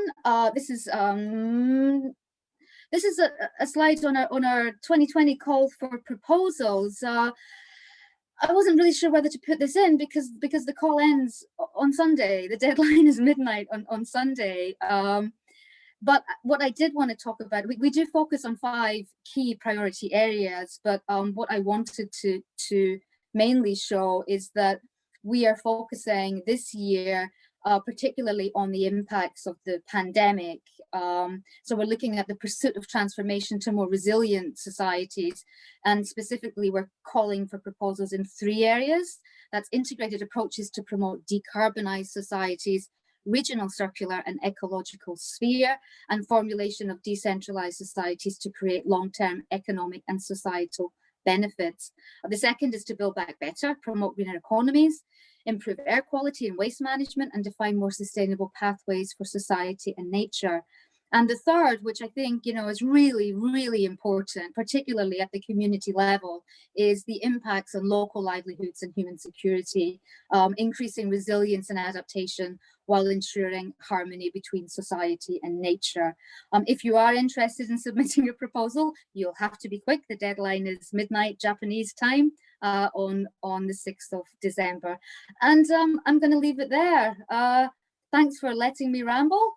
this is a slide on our 2020 call for proposals. I wasn't really sure whether to put this in because the call ends on Sunday. The deadline is midnight on Sunday. But what I did want to talk about, we do focus on 5 key priority areas, but what I wanted to mainly show is that we are focusing this year particularly on the impacts of the pandemic. So we're looking at the pursuit of transformation to more resilient societies, and specifically we're calling for proposals in 3 areas. That's integrated approaches to promote decarbonized societies, regional, circular and ecological sphere, and formulation of decentralized societies to create long-term economic and societal benefits. The second is to build back better, promote greener economies, improve air quality and waste management, and define more sustainable pathways for society and nature. And the third, which I think, is really, really important, particularly at the community level, is the impacts on local livelihoods and human security, increasing resilience and adaptation while ensuring harmony between society and nature. If you are interested in submitting a proposal, you'll have to be quick. The deadline is midnight Japanese time on the 6th of December. And I'm going to leave it there. Thanks for letting me ramble.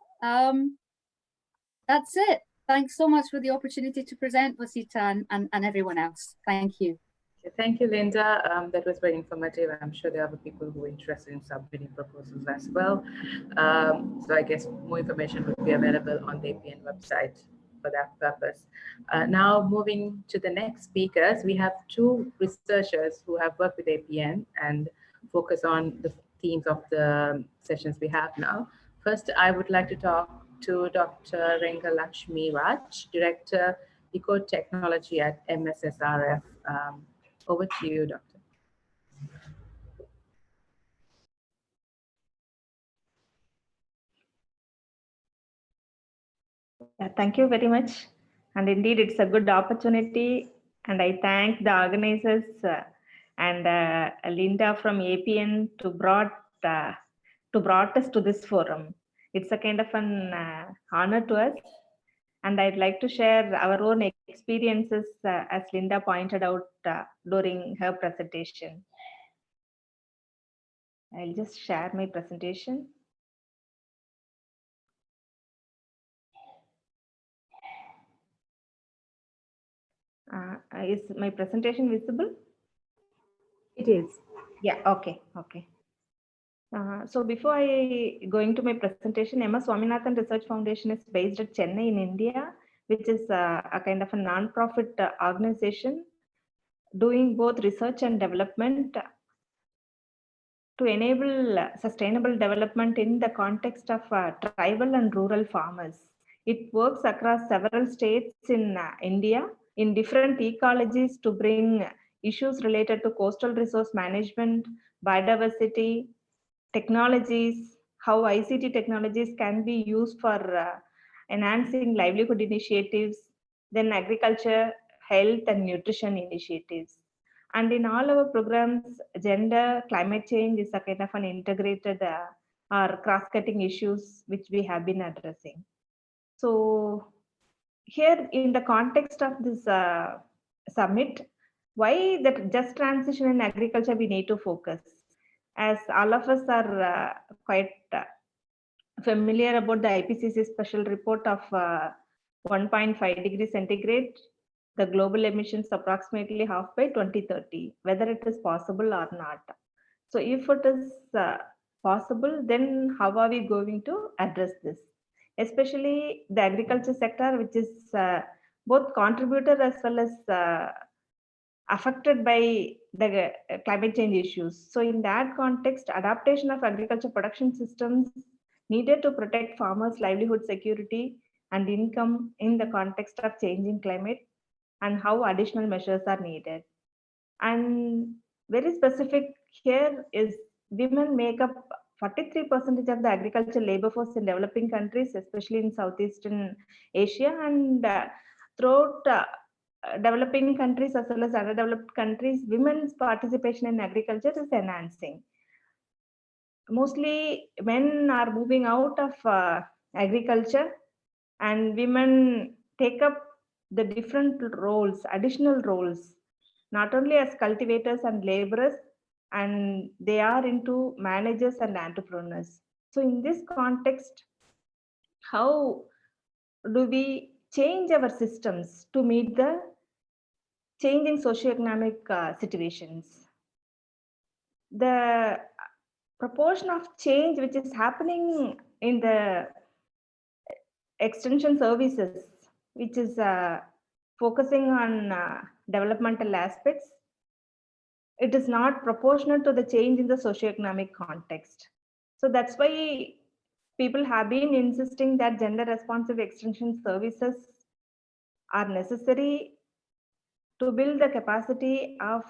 That's it. Thanks so much for the opportunity to present, Vasita, and everyone else. Thank you. Thank you, Linda. That was very informative. I'm sure there are other people who are interested in submitting proposals as well. So I guess more information would be available on the APN website for that purpose. Now moving to the next speakers, we have 2 researchers who have worked with APN and focus on the themes of the sessions we have now. First, I would like to talk to Dr. Rengalakshmi Raj, Director, Eco-Technology at MSSRF. Over to you, Doctor. Thank you very much. And indeed, it's a good opportunity. And I thank the organizers and Linda from APN to brought us to this forum. It's a kind of an honor to us. And I'd like to share our own experiences, as Linda pointed out during her presentation. I'll just share my presentation. Is my presentation visible? It is. Yeah, okay. So before I go into my presentation, Swaminathan Research Foundation is based at Chennai in India, which is a kind of a non-profit organization doing both research and development to enable sustainable development in the context of tribal and rural farmers. It works across several states in India in different ecologies to bring issues related to coastal resource management, biodiversity, technologies, how ICT technologies can be used for enhancing livelihood initiatives, then agriculture, health and nutrition initiatives. And in all our programs, gender, climate change is a kind of an integrated or cross-cutting issues which we have been addressing. So here in the context of this summit, why that just transition in agriculture we need to focus? As all of us are quite familiar about the IPCC special report of 1.5 degrees centigrade, the global emissions approximately half by 2030, whether it is possible or not. So if it is possible, then how are we going to address this? Especially the agriculture sector, which is both contributor as well as affected by the climate change issues. So in that context, adaptation of agriculture production systems needed to protect farmers' livelihood security and income in the context of changing climate, and how additional measures are needed. And very specific here is women make up 43% of the agricultural labor force in developing countries, especially in Southeastern Asia, and throughout developing countries as well as underdeveloped countries, women's participation in agriculture is enhancing. Mostly men are moving out of agriculture, and women take up the different roles, additional roles, not only as cultivators and laborers, and they are into managers and entrepreneurs. So in this context, how do we change our systems to meet the changing socio-economic situations? The proportion of change which is happening in the extension services, which is focusing on developmental aspects, it is not proportional to the change in the socio-economic context. So that's why people have been insisting that gender responsive extension services are necessary to build the capacity of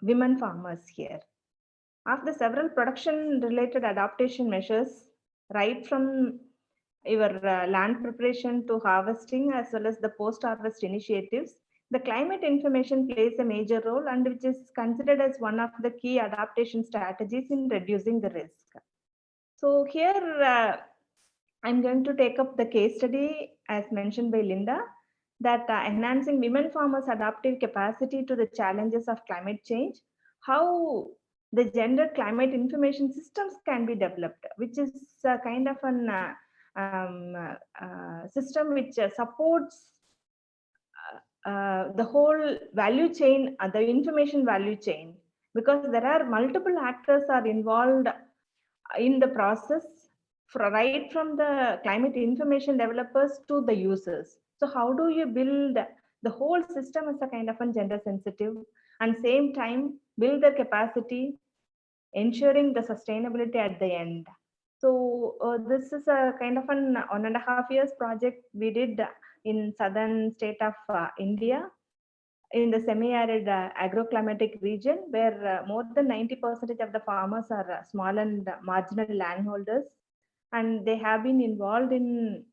women farmers here. After several production related adaptation measures, right from your land preparation to harvesting, as well as the post-harvest initiatives, the climate information plays a major role and which is considered as one of the key adaptation strategies in reducing the risk. So here I'm going to take up the case study as mentioned by Linda, that enhancing women farmers' adaptive capacity to the challenges of climate change, how the gender climate information systems can be developed, which is a kind of an system which supports the whole value chain, the information value chain, because there are multiple actors are involved in the process, right from the climate information developers to the users. So how do you build the whole system as a kind of a gender sensitive and same time build the capacity, ensuring the sustainability at the end. So this is a kind of an 1.5 years project we did in southern state of India, in the semi-arid agroclimatic region, where more than 90% of the farmers are small and marginal landholders, and they have been involved in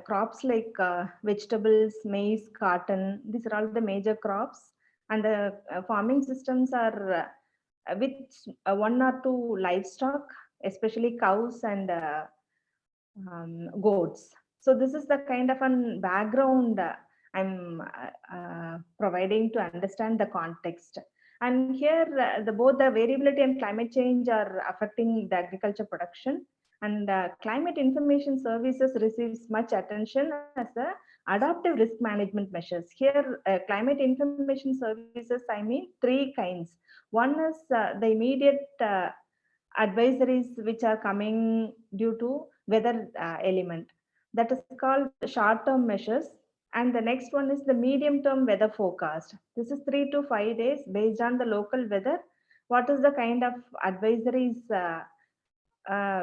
crops like vegetables, maize, cotton. These are all the major crops, and the farming systems are with 1 or 2 livestock, especially cows and goats. So this is the kind of an background I'm providing to understand the context. And here both the variability and climate change are affecting the agriculture production, and climate information services receives much attention as a adaptive risk management measures. Here climate information services, I mean 3 kinds. One is the immediate advisories which are coming due to weather element, that is called short-term measures. And the next one is the medium-term weather forecast. This is 3 to 5 days based on the local weather. What is the kind of advisories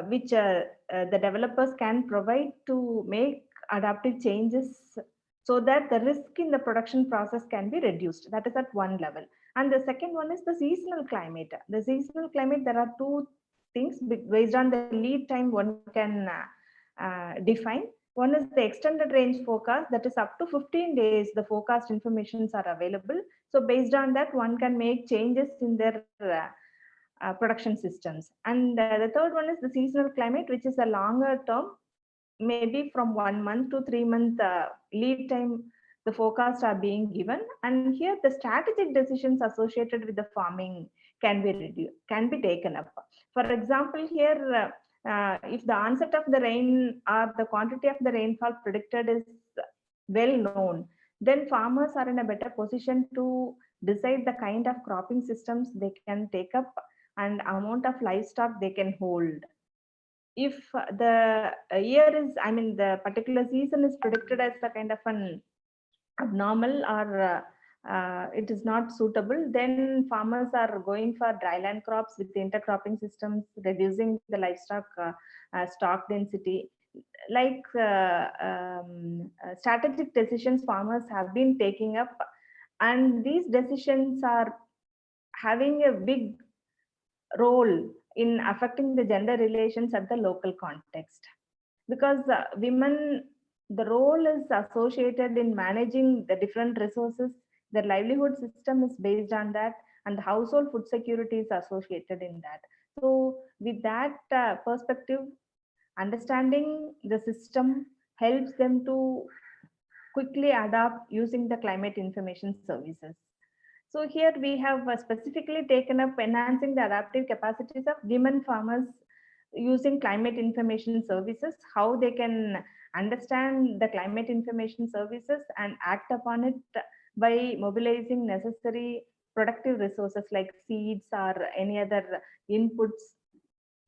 which the developers can provide to make adaptive changes so that the risk in the production process can be reduced. That is at one level. And the second one is the seasonal climate. The seasonal climate, there are 2 things based on the lead time one can define. One is the extended range forecast, that is up to 15 days the forecast informations are available. So based on that one can make changes in their production systems. And the third one is the seasonal climate, which is a longer term, maybe from 1 month to 3 month lead time the forecasts are being given. And here the strategic decisions associated with the farming can be taken up. For example, here if the onset of the rain or the quantity of the rainfall predicted is well known, then farmers are in a better position to decide the kind of cropping systems they can take up and amount of livestock they can hold. If the year is, I mean, the particular season is predicted as a kind of an abnormal or it is not suitable, then farmers are going for dryland crops with intercropping systems, reducing the livestock stock density. Like strategic decisions farmers have been taking up, and these decisions are having a big role in affecting the gender relations at the local context, because women, the role is associated in managing the different resources. The livelihood system is based on that, and the household food security is associated in that. So with that perspective, understanding the system helps them to quickly adapt using the climate information services. So here we have specifically taken up enhancing the adaptive capacities of women farmers using climate information services, how they can understand the climate information services and act upon it by mobilizing necessary productive resources like seeds or any other inputs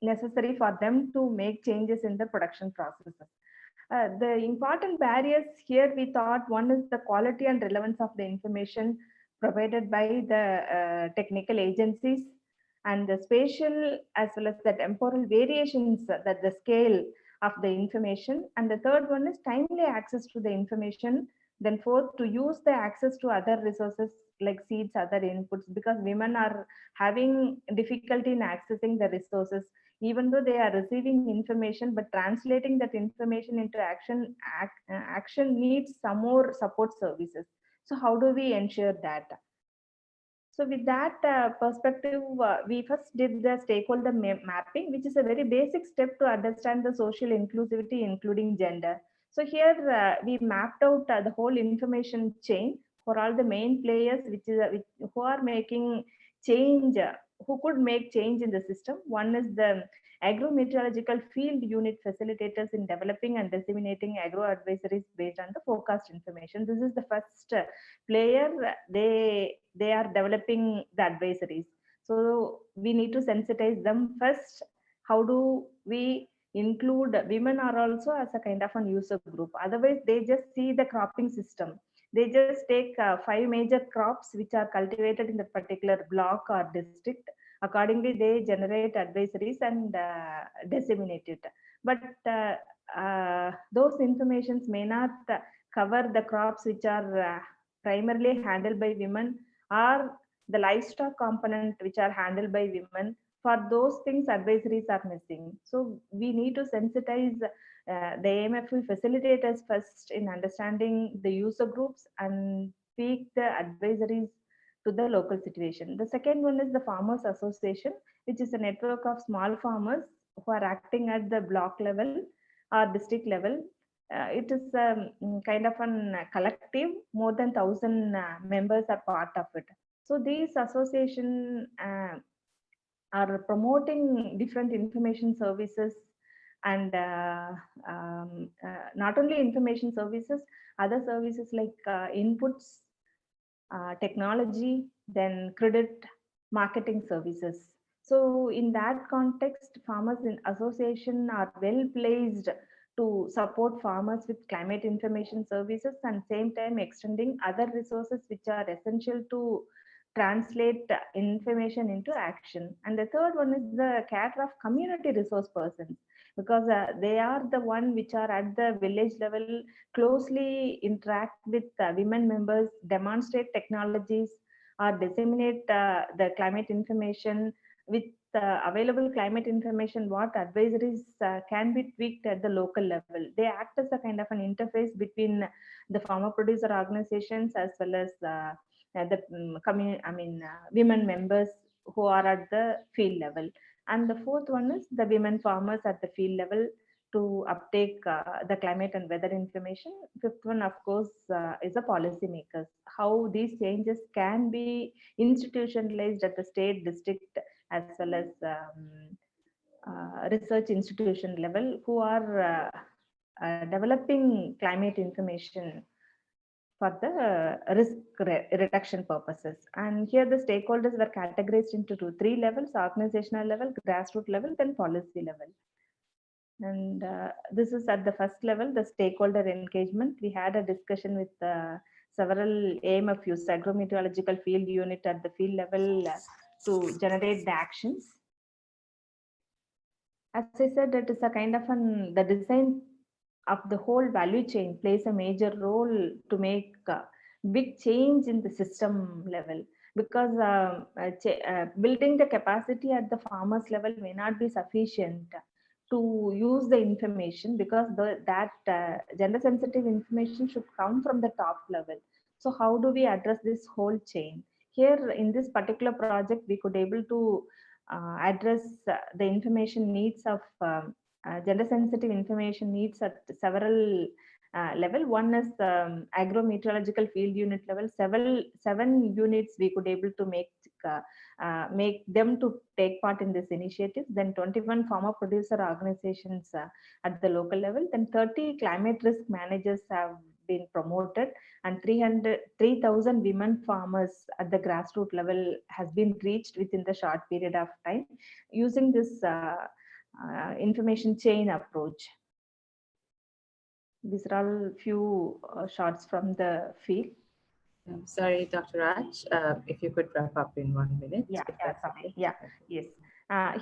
necessary for them to make changes in the production processes. The important barriers here, we thought, one is the quality and relevance of the information provided by the technical agencies, and the spatial as well as the temporal variations, that the scale of the information. And the third one is timely access to the information. Then fourth, to use the access to other resources like seeds, other inputs, because women are having difficulty in accessing the resources, even though they are receiving information, but translating that information into action, action needs some more support services. So how do we ensure that? So with that perspective, we first did the stakeholder mapping, which is a very basic step to understand the social inclusivity, including gender. So here we mapped out the whole information chain for all the main players, who are making change, who could make change in the system. One is the agro-meteorological field unit facilitators in developing and disseminating agro advisories based on the forecast information. This is the first player. They are developing the advisories. So we need to sensitize them first. How do we include women are also as a kind of an user group? Otherwise, they just see the cropping system. They just take 5 major crops which are cultivated in the particular block or district. Accordingly, they generate advisories and disseminate it. But those informations may not cover the crops which are primarily handled by women, or the livestock component which are handled by women. For those things, advisories are missing. So we need to sensitize the AMFU facilitators first in understanding the user groups and tweak the advisories to the local situation. The second one is the Farmers Association, which is a network of small farmers who are acting at the block level or district level. It is kind of a collective, more than 1,000 members are part of it. So these associations are promoting different information services, and not only information services, other services like inputs, technology, then credit, marketing services. So in that context, farmers in association are well placed to support farmers with climate information services, and same time extending other resources which are essential to translate information into action. And the third one is the cadre of community resource persons, because they are the one which are at the village level, closely interact with women members, demonstrate technologies, or disseminate the climate information. With available climate information, what advisories can be tweaked at the local level. They act as a kind of an interface between the farmer producer organizations as well as the women members who are at the field level. And the fourth one is the women farmers at the field level to uptake the climate and weather information. Fifth one, of course, is the policymakers. How these changes can be institutionalized at the state, district, as well as research institution level, who are developing climate information for the risk reduction purposes. And here the stakeholders were categorized into 3 levels: organizational level, grassroots level, then policy level. And this is at the first level, the stakeholder engagement. We had a discussion with several AMFUs, agro-meteorological field unit at the field level, to generate the actions. As I said, it is a kind of the design of the whole value chain plays a major role to make big change in the system level, because building the capacity at the farmers level may not be sufficient to use the information, because that gender sensitive information should come from the top level. So how do we address this whole chain? Here in this particular project, we could able to address the information needs of gender sensitive information needs at several level. One is agro-meteorological field unit level. 7 units we could able to make them to take part in this initiative. Then 21 farmer producer organizations at the local level. Then 30 climate risk managers have been promoted, and 3,000 women farmers at the grassroots level has been reached within the short period of time using this information chain approach. These are all few shots from the field. Sorry, Dr. Raj, if you could wrap up in 1 minute. Sorry. Yes.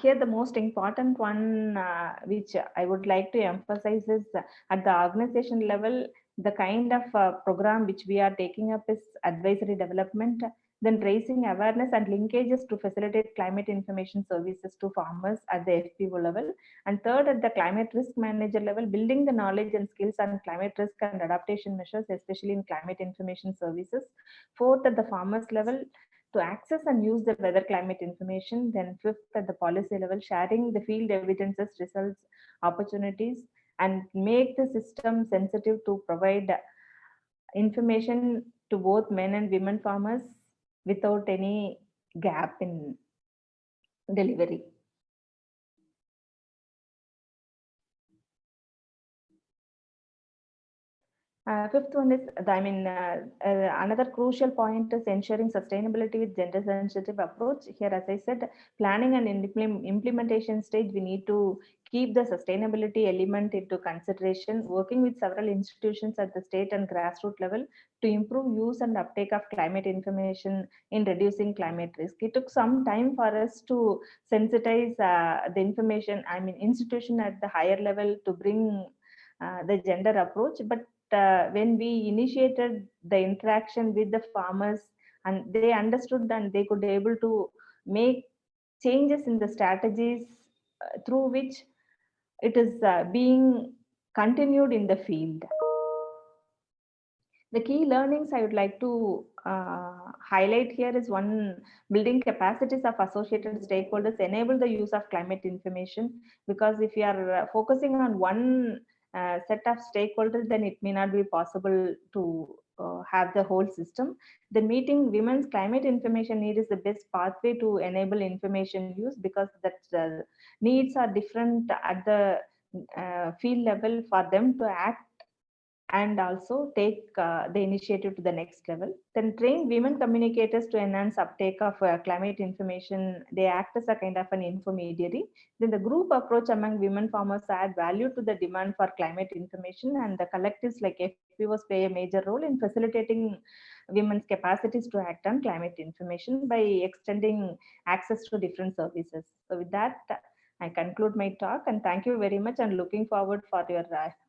Here the most important one which I would like to emphasize is at the organization level, the kind of program which we are taking up is advisory development, then raising awareness and linkages to facilitate climate information services to farmers at the FPO level. And third, at the climate risk manager level, building the knowledge and skills on climate risk and adaptation measures, especially in climate information services. Fourth, at the farmers level, to access and use the weather climate information. Then fifth, at the policy level, sharing the field evidences, results, opportunities, and make the system sensitive to provide information to both men and women farmers without any gap in delivery. Fifth one is, another crucial point is ensuring sustainability with gender sensitive approach. Here, as I said, planning and implementation stage, we need to keep the sustainability element into consideration, working with several institutions at the state and grassroots level to improve use and uptake of climate information in reducing climate risk. It took some time for us to sensitize the information, institution at the higher level to bring the gender approach, but when we initiated the interaction with the farmers and they understood and they could be able to make changes in the strategies through which it is being continued in the field. The key learnings I would like to highlight here is one, building capacities of associated stakeholders enable the use of climate information, because if you are focusing on one set of stakeholders, then it may not be possible to have the whole system. The meeting women's climate information need is the best pathway to enable information use, because that needs are different at the field level for them to act and also take the initiative to the next level. Then train women communicators to enhance uptake of climate information. They act as a kind of an intermediary. Then the group approach among women farmers add value to the demand for climate information, and the collectives like FPOs play a major role in facilitating women's capacities to act on climate information by extending access to different services. So with that, I conclude my talk, and thank you very much, and looking forward for your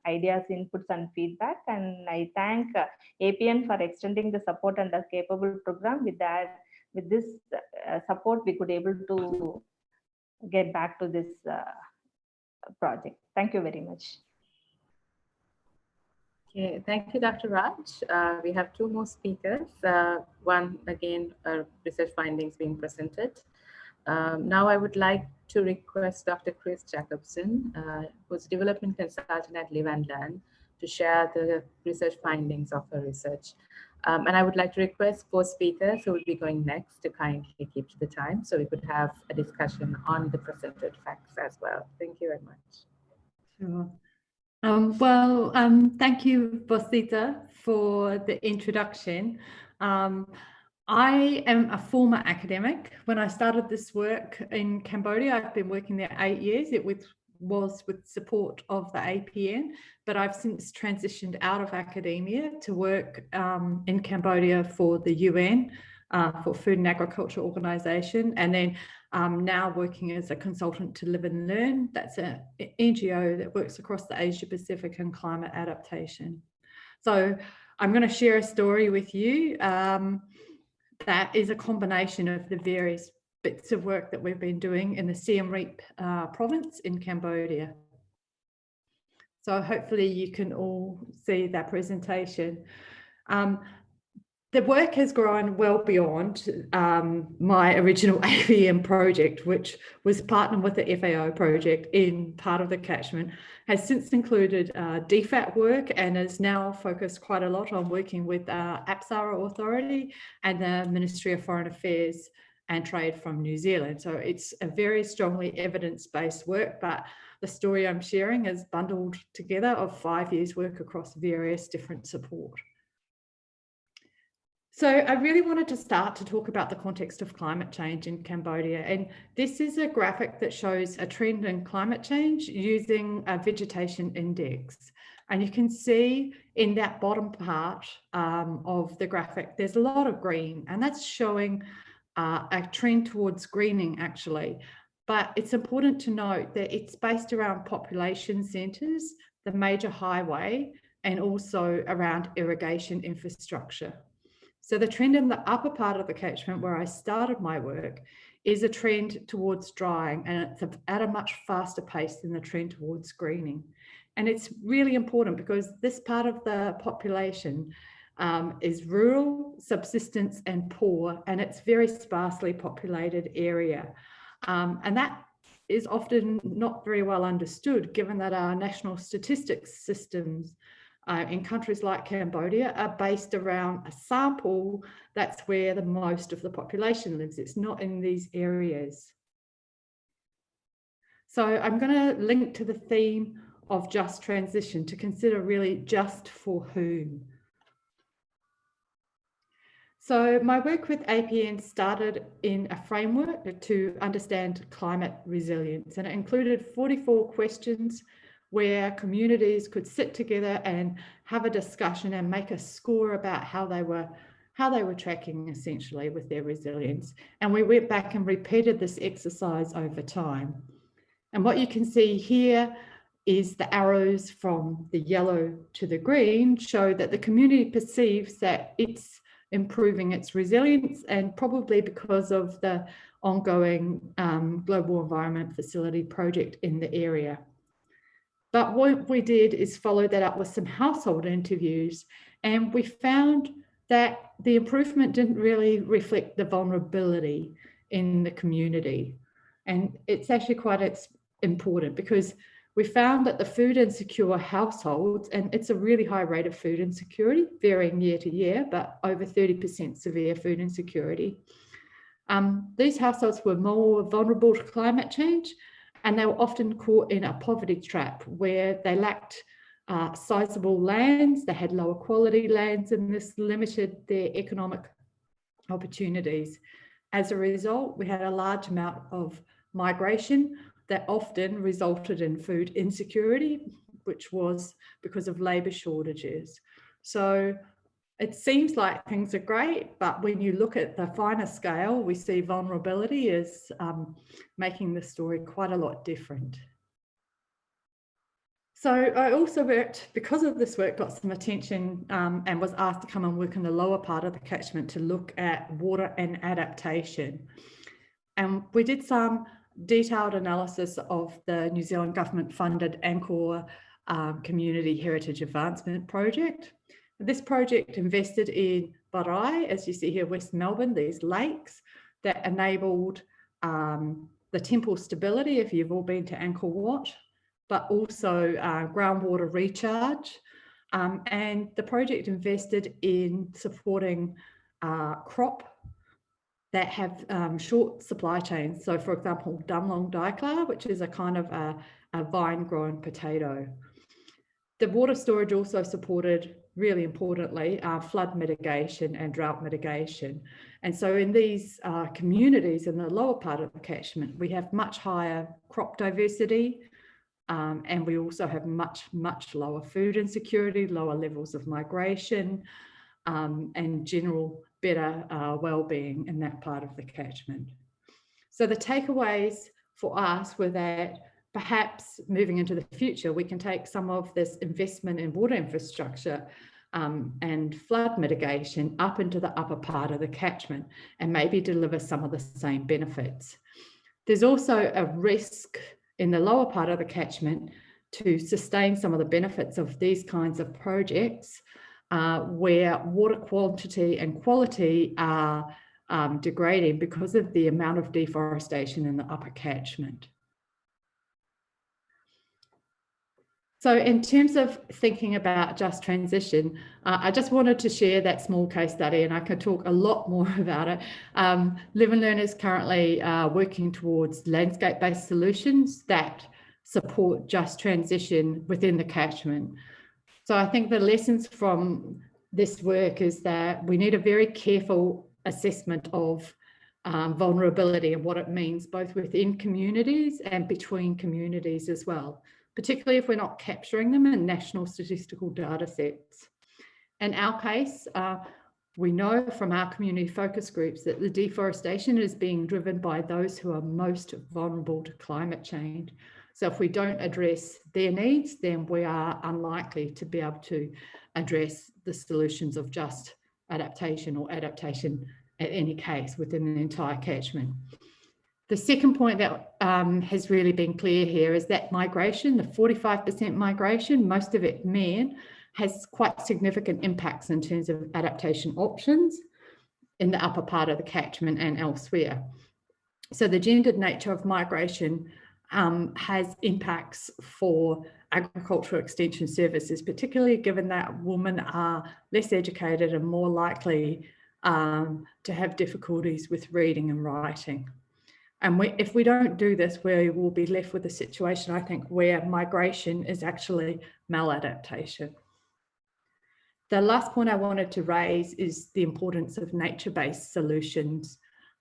ideas, inputs, and feedback. And I thank APN for extending the support and the capable program. With that, with this support, we could able to get back to this project. Thank you very much. Okay, thank you, Dr. Raj. We have two more speakers. One, again, research findings being presented. Now I would like to request Dr. Chris Jacobson, who's development consultant at Live and Learn, to share the research findings of her research. And I would like to request both speakers who will be going next to kindly keep to the time so we could have a discussion on the presented facts as well. Thank you very much. Sure. Thank you, Bosita, for the introduction. I am a former academic. When I started this work in Cambodia, I've been working there 8 years. It was with support of the APN, but I've since transitioned out of academia to work in Cambodia for the UN, for Food and Agriculture Organization, and then now working as a consultant to Live and Learn. That's an NGO that works across the Asia Pacific and climate adaptation. So I'm going to share a story with you that is a combination of the various bits of work that we've been doing in the Siem Reap province in Cambodia. So hopefully you can all see that presentation. The work has grown well beyond my original APN project, which was partnered with the FAO project in part of the catchment, has since included DFAT work and is now focused quite a lot on working with APSARA Authority and the Ministry of Foreign Affairs and trade from New Zealand. So it's a very strongly evidence-based work, but the story I'm sharing is bundled together of 5 years work across various different support. So I really wanted to start to talk about the context of climate change in Cambodia. And this is a graphic that shows a trend in climate change using a vegetation index. And you can see in that bottom part of the graphic, there's a lot of green, and that's showing a trend towards greening actually. But it's important to note that it's based around population centres, the major highway, and also around irrigation infrastructure. So the trend in the upper part of the catchment where I started my work is a trend towards drying, and it's at a much faster pace than the trend towards greening. And it's really important because this part of the population is rural, subsistence and poor, and it's very sparsely populated area. And that is often not very well understood, given that our national statistics systems in countries like Cambodia are based around a sample that's where the most of the population lives. It's not in these areas. So I'm going to link to the theme of just transition to consider really just for whom. So my work with APN started in a framework to understand climate resilience, and it included 44 questions where communities could sit together and have a discussion and make a score about how they were tracking essentially with their resilience. And we went back and repeated this exercise over time. And what you can see here is the arrows from the yellow to the green show that the community perceives that it's improving its resilience, and probably because of the ongoing global environment facility project in the area. But what we did is follow that up with some household interviews, and we found that the improvement didn't really reflect the vulnerability in the community. And it's actually quite important because we found that the food insecure households, and it's a really high rate of food insecurity, varying year to year, but over 30% severe food insecurity. These households were more vulnerable to climate change, and they were often caught in a poverty trap where they lacked sizable lands, they had lower quality lands, and this limited their economic opportunities. As a result, we had a large amount of migration that often resulted in food insecurity, which was because of labour shortages. So it seems like things are great, but when you look at the finer scale, we see vulnerability is making the story quite a lot different. So I also worked, because of this work, got some attention and was asked to come and work in the lower part of the catchment to look at water and adaptation. And we did some detailed analysis of the New Zealand government funded Angkor Community Heritage Advancement Project. This project invested in Barai, as you see here, West Melbourne, these lakes that enabled the temple stability, if you've all been to Angkor Wat, but also groundwater recharge. And the project invested in supporting crop that have short supply chains. So for example, Damlong Daikla, which is a kind of a vine-grown potato. The water storage also supported, really importantly, flood mitigation and drought mitigation. And so in these communities in the lower part of the catchment, we have much higher crop diversity, and we also have much lower food insecurity, lower levels of migration, and general better well-being in that part of the catchment. So the takeaways for us were that perhaps moving into the future, we can take some of this investment in water infrastructure and flood mitigation up into the upper part of the catchment and maybe deliver some of the same benefits. There's also a risk in the lower part of the catchment to sustain some of the benefits of these kinds of projects where water quantity and quality are degrading because of the amount of deforestation in the upper catchment. So in terms of thinking about just transition, I just wanted to share that small case study, and I could talk a lot more about it. Live and Learn is currently working towards landscape-based solutions that support just transition within the catchment. So I think the lessons from this work is that we need a very careful assessment of vulnerability and what it means both within communities and between communities as well, particularly if we're not capturing them in national statistical data sets. In our case, we know from our community focus groups that the deforestation is being driven by those who are most vulnerable to climate change. So if we don't address their needs, then we are unlikely to be able to address the solutions of just adaptation or adaptation in any case within the entire catchment. The second point that has really been clear here is that migration, the 45% migration, most of it men, has quite significant impacts in terms of adaptation options in the upper part of the catchment and elsewhere. So the gendered nature of migration has impacts for agricultural extension services, particularly given that women are less educated and more likely to have difficulties with reading and writing. And if we don't do this, we will be left with a situation, I think, where migration is actually maladaptation. The last point I wanted to raise is the importance of nature-based solutions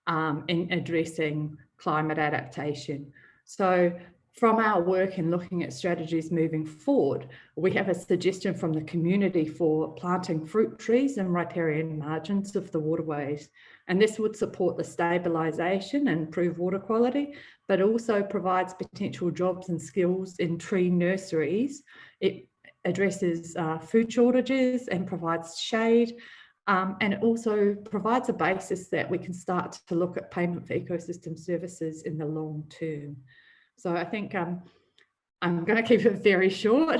in addressing climate adaptation. So from our work in looking at strategies moving forward, we have a suggestion from the community for planting fruit trees in riparian margins of the waterways. And this would support the stabilisation and improve water quality, but also provides potential jobs and skills in tree nurseries. It addresses food shortages and provides shade. And it also provides a basis that we can start to look at payment for ecosystem services in the long term. So I think I'm going to keep it very short,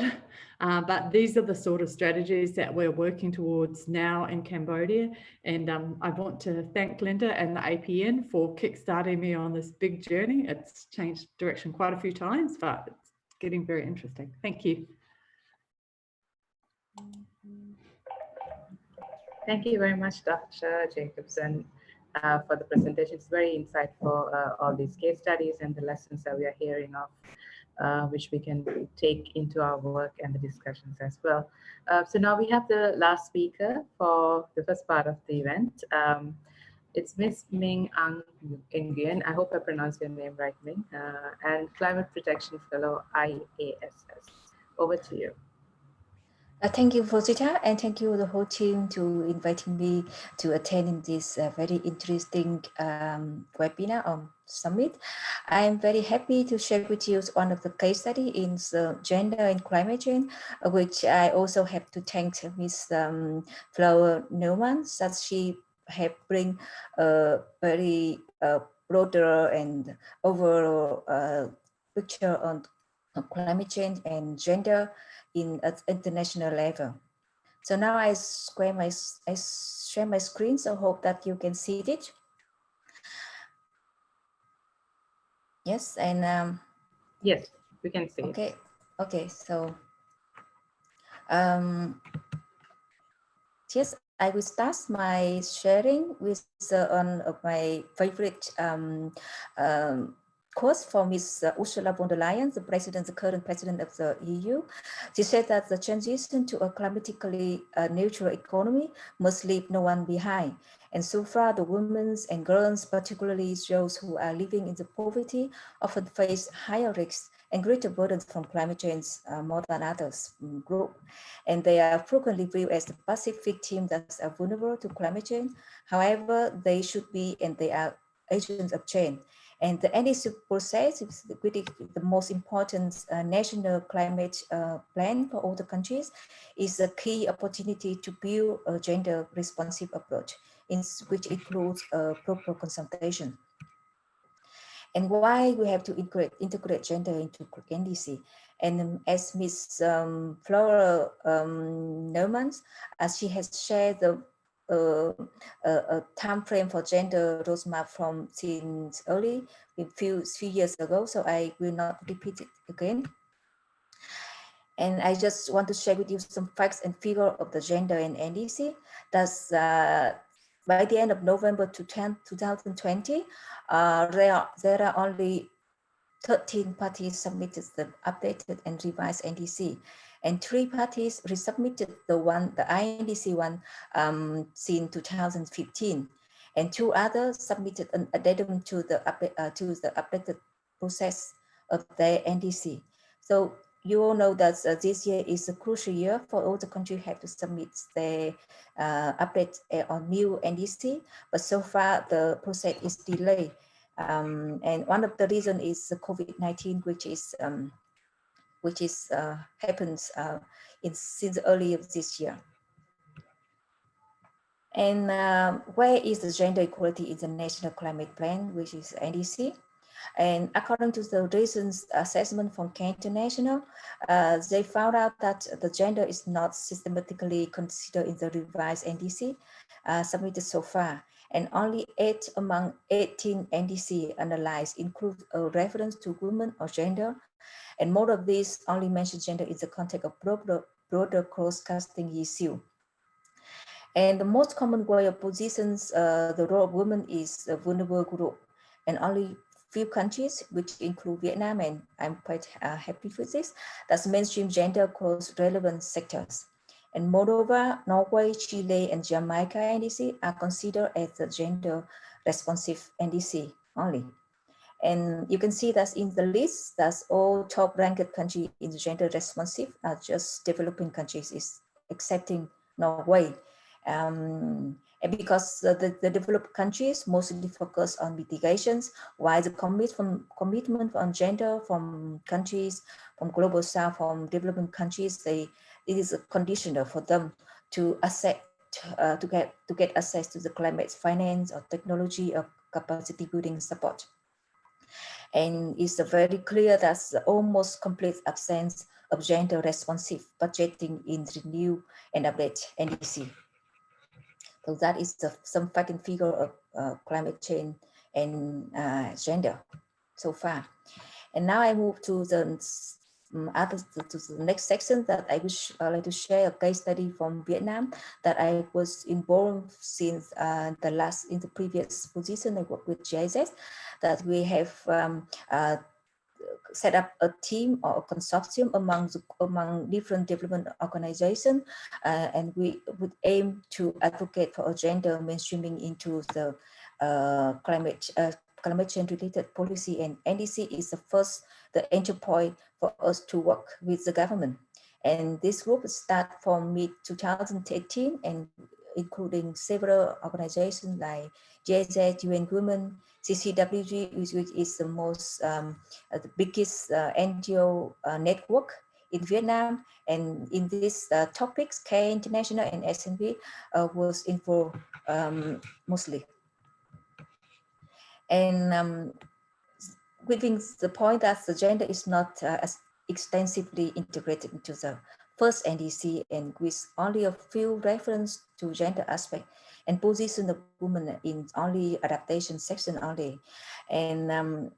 but these are the sort of strategies that we're working towards now in Cambodia. And I want to thank Linda and the APN for kickstarting me on this big journey. It's changed direction quite a few times, but it's getting very interesting. Thank you. Thank you very much, Dr. Jacobson, for the presentation. It's very insightful, all these case studies and the lessons that we are hearing of, which we can take into our work and the discussions as well. So now we have the last speaker for the first part of the event. It's Ms. Ming Ang Nguyen. I hope I pronounced your name right, Ming, and Climate Protection Fellow, IASS. Over to you. Thank you, Rosita, and thank you the whole team to inviting me to attend in this very interesting webinar on Summit. I'm very happy to share with you one of the case study in gender and climate change, which I also have to thank Ms. Flower Neumann, that she have bring a very broader and overall picture on climate change and gender in at international level. So now I share my screen, so hope that you can see it. Yes, and yes, we can see okay. it. Okay, so yes, I will start my sharing with one of my favorite quote from Ms. Ursula von der Leyen, the current president of the EU. She said that the transition to a climatically neutral economy must leave no one behind. And so far, the women and girls, particularly those who are living in the poverty, often face higher risks and greater burdens from climate change more than others group. And they are frequently viewed as the passive victims that are vulnerable to climate change. However, they should be, and they are agents of change. And the NDC process is really the most important national climate plan for all the countries, is a key opportunity to build a gender responsive approach, which includes proper consultation. And why we have to integrate gender into NDC. And as Ms. Flora Neumann, as she has shared a time frame for gender roadmap from since early, a few years ago, so I will not repeat it again. And I just want to share with you some facts and figure of the gender in NDC. That's by the end of November 2020, there are only 13 parties submitted the updated and revised NDC, and 3 parties resubmitted the INDC one since 2015, and 2 others submitted an addendum to the updated process of their NDC. So you all know that this year is a crucial year for all the countries have to submit their update on new NDC, but so far the process is delayed. And one of the reasons is the COVID-19, which happens since early of this year. And where is the Gender Equality International Climate Plan, which is NDC? And according to the recent assessment from Canaan International, they found out that the gender is not systematically considered in the revised NDC submitted so far. And only 8 among 18 NDC analyzed include a reference to women or gender. And more of these only mention gender in the context of broader cross-cutting issue. And the most common way of positions the role of women is a vulnerable group. And only few countries, which include Vietnam, and I'm quite happy with this, that's mainstream gender across relevant sectors. And moreover, Norway, Chile, and Jamaica NDC are considered as the gender responsive NDC only. And you can see that in the list, that's all top ranked countries in the gender responsive are just developing countries, excepting Norway. And because the developed countries mostly focus on mitigations, while the commitment on gender from countries, from global south, from developing countries, it is a conditional for them to accept, to get access to the climate finance or technology or capacity building support. And it's very clear that's almost complete absence of gender responsive budgeting in the new and update NDC. So that is some fact and figure of climate change and gender so far. And now I move to the next section that I wish like to share a case study from Vietnam that I was involved since in the previous position I worked with GIZ, that we have set up a team or a consortium among different development organizations, and we would aim to advocate for a gender mainstreaming into the climate change related policy. And NDC is the entry point for us to work with the government. And this group started from mid-2018 and including several organizations like GIZ, UN Women, CCWG, which is the most the biggest NGO network in Vietnam. And in these topics, Canaan International and SNV was involved mostly. And within the point that the gender is not as extensively integrated into the first NDC, and with only a few reference to gender aspect and position of women in only adaptation section only. And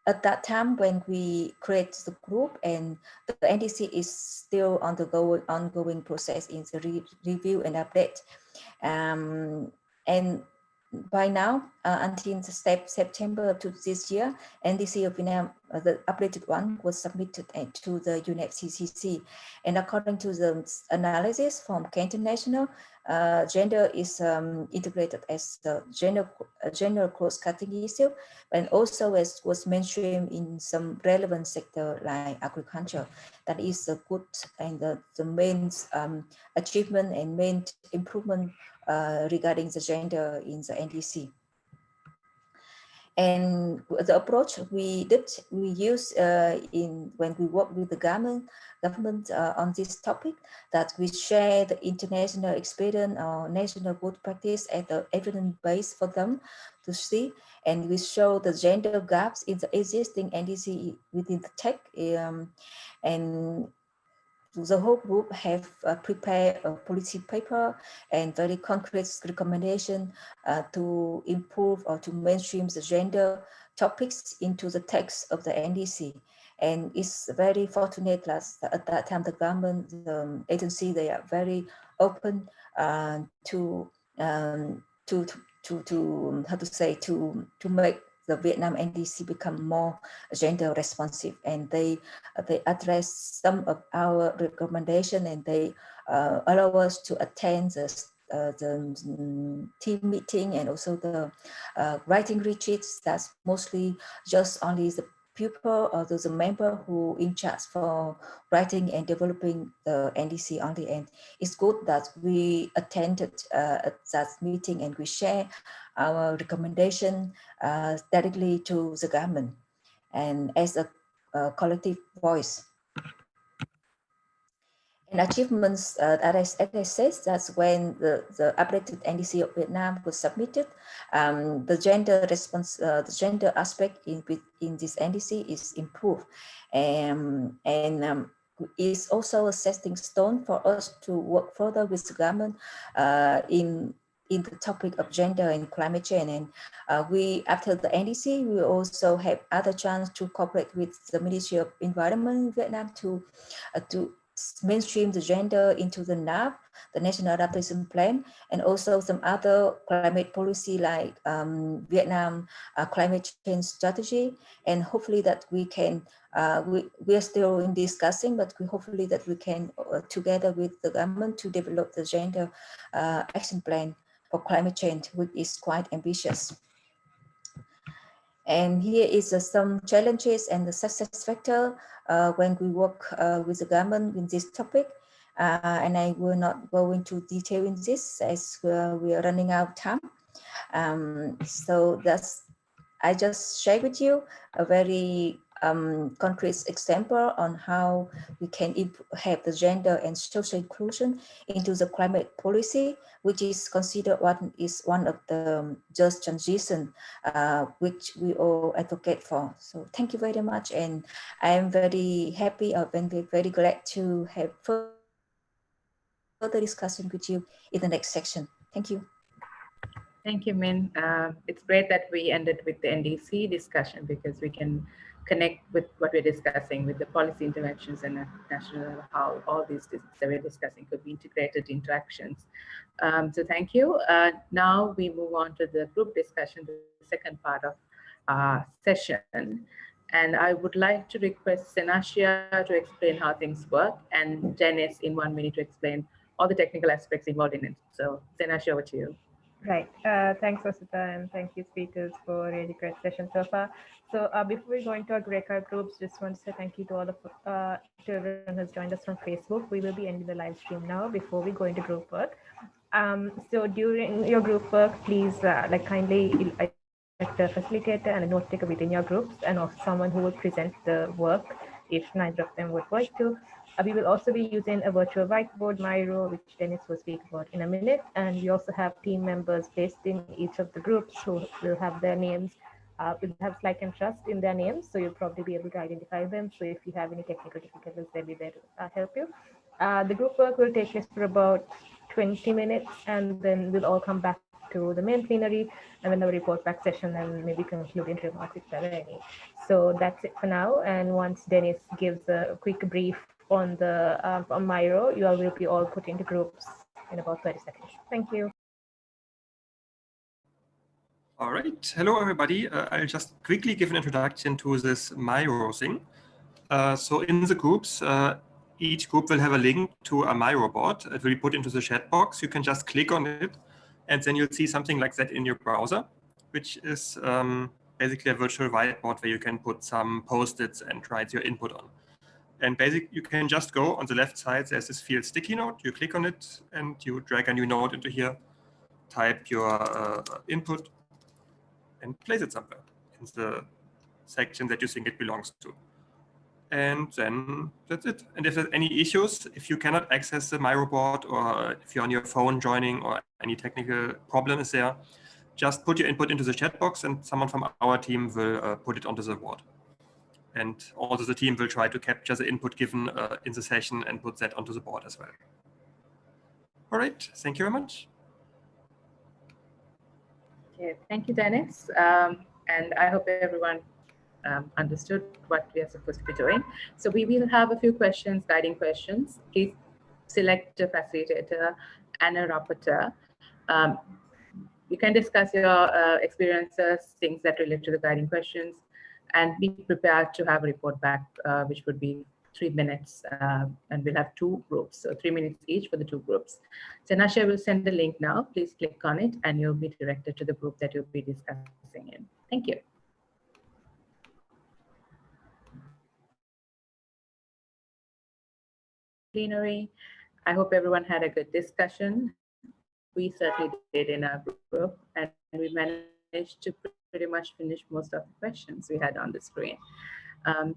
at that time when we create the group, and the NDC is still on the ongoing process in the review and update. And by now, until September to this year, NDC of Vietnam, the updated one, was submitted to the UNFCCC. And according to the analysis from Canaan International, gender is integrated as the general cross-cutting issue, and also as was mentioned in some relevant sector like agriculture. That is the good and the main achievement and main improvement regarding the gender in the NDC. And the approach we use when we work with the government on this topic, that we share the international experience or national good practice as the evidence base for them to see, and we show the gender gaps in the existing NDC within the tech. And the whole group have prepared a policy paper and very concrete recommendation to improve or to mainstream the gender topics into the text of the NDC. And it's very fortunate that at that time the government, the agency, they are very open to how to say, to make the Vietnam NDC become more gender responsive, and they address some of our recommendation, and they allow us to attend the team meeting and also the writing retreats. That's mostly just only the pupil or the member who in charge for writing and developing the NDC only. And it's good that we attended that meeting and we share our recommendation directly to the government and as a collective voice. And achievements, as I said, that's when the updated NDC of Vietnam was submitted. The gender aspect in this NDC is improved, and is also a setting stone for us to work further with the government in the topic of gender and climate change. And we, after the NDC, we also have other chance to cooperate with the Ministry of Environment in Vietnam to mainstream the gender into the NAP, the National Adaptation Plan, and also some other climate policy like Vietnam climate change strategy. And hopefully that we can, we are still in discussing, but hopefully that we can together with the government to develop the gender action plan for climate change, which is quite ambitious. And here is some challenges and the success factor when we work with the government in this topic. And I will not go into detail in this as we are running out of time. So I just share with you a very concrete example on how we can have the gender and social inclusion into the climate policy, which is considered one of the just transition, which we all advocate for. So thank you very much, and I am very happy and very glad to have further discussion with you in the next section. Thank you. Thank you, Min. It's great that we ended with the NDC discussion because we can connect with what we're discussing with the policy interventions and national, how all these that we're discussing could be integrated into actions. So thank you. Now we move on to the group discussion, the second part of our session. And I would like to request Senashia to explain how things work, and Dennis in 1 minute to explain all the technical aspects involved in it. So Senashia, over to you. Right. Thanks, Osita, and thank you, speakers, for a really great session so far. So before we go into our Greco groups, just want to say thank you to all of to everyone who's joined us from Facebook. We will be ending the live stream now before we go into group work. So during your group work, please kindly elect the facilitator and a note taker within your groups, and also someone who will present the work if neither of them would like to. We will also be using a virtual whiteboard, Miro, which Dennis will speak about in a minute. And we also have team members based in each of the groups who will have their names, will have like and trust in their names. So you'll probably be able to identify them. So if you have any technical difficulties, they'll be there to help you. The group work will take place for about 20 minutes, and then we'll all come back to the main plenary and then the report back session and maybe concluding remarks if there are any. So that's it for now. And once Dennis gives a quick brief on the on Miro, you all will be all put into groups in about 30 seconds. Thank you. All right. Hello, everybody. I'll just quickly give an introduction to this Miro thing. So in the groups, each group will have a link to a Miro board. It will be put into the chat box. You can just click on it, and then you'll see something like that in your browser, which is basically a virtual whiteboard where you can put some post-its and write your input on. And basically, you can just go on the left side, there's this field sticky note. You click on it and you drag a new note into here, type your input, and place it somewhere in the section that you think it belongs to. And then that's it. And if there's any issues, if you cannot access the Miro board, or if you're on your phone joining or any technical problem is there, just put your input into the chat box and someone from our team will put it onto the board. And also the team will try to capture the input given in the session and put that onto the board as well. All right, thank you very much. Okay, thank you, Dennis. And I hope everyone understood what we are supposed to be doing. So we will have a few questions, guiding questions. Please select a facilitator and a rapporteur. You can discuss your experiences, things that relate to the guiding questions, and be prepared to have a report back, which would be 3 minutes, and we'll have 2 groups, so 3 minutes each for the 2 groups. Tanasha will send the link now. Please click on it, and you'll be directed to the group that you'll be discussing in. Thank you. Plenary. I hope everyone had a good discussion. We certainly did in our group, and we managed to pretty much finish most of the questions we had on the screen.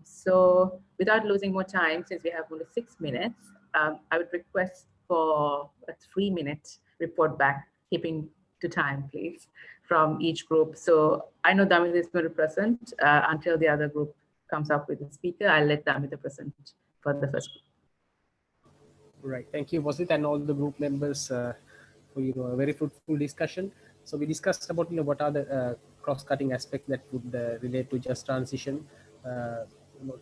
So without losing more time, since we have only 6 minutes, I would request for a 3-minute report back, keeping to time, please, from each group. So I know Damita is going to present until the other group comes up with a speaker. I'll let Damita present for the first group. Right, thank you, Wasit, and all the group members for a very fruitful discussion. So we discussed about what are the cross-cutting aspects that would relate to just transition.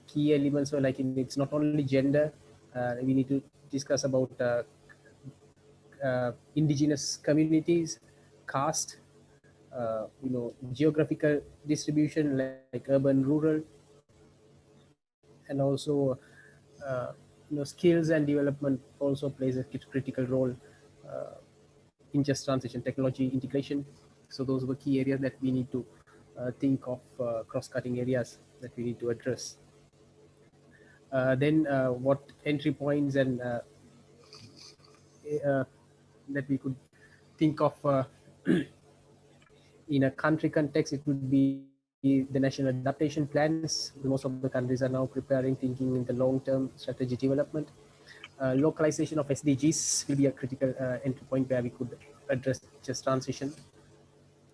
Key elements were like it's not only gender. We need to discuss about indigenous communities, caste, geographical distribution like urban, rural, and also skills and development also plays a critical role in just transition, technology integration. So those were key areas that we need to think of, cross-cutting areas that we need to address. Then what entry points and that we could think of in a country context, it would be the national adaptation plans. Most of the countries are now preparing, thinking in the long-term strategy development. Localization of SDGs will be a critical entry point where we could address just transition.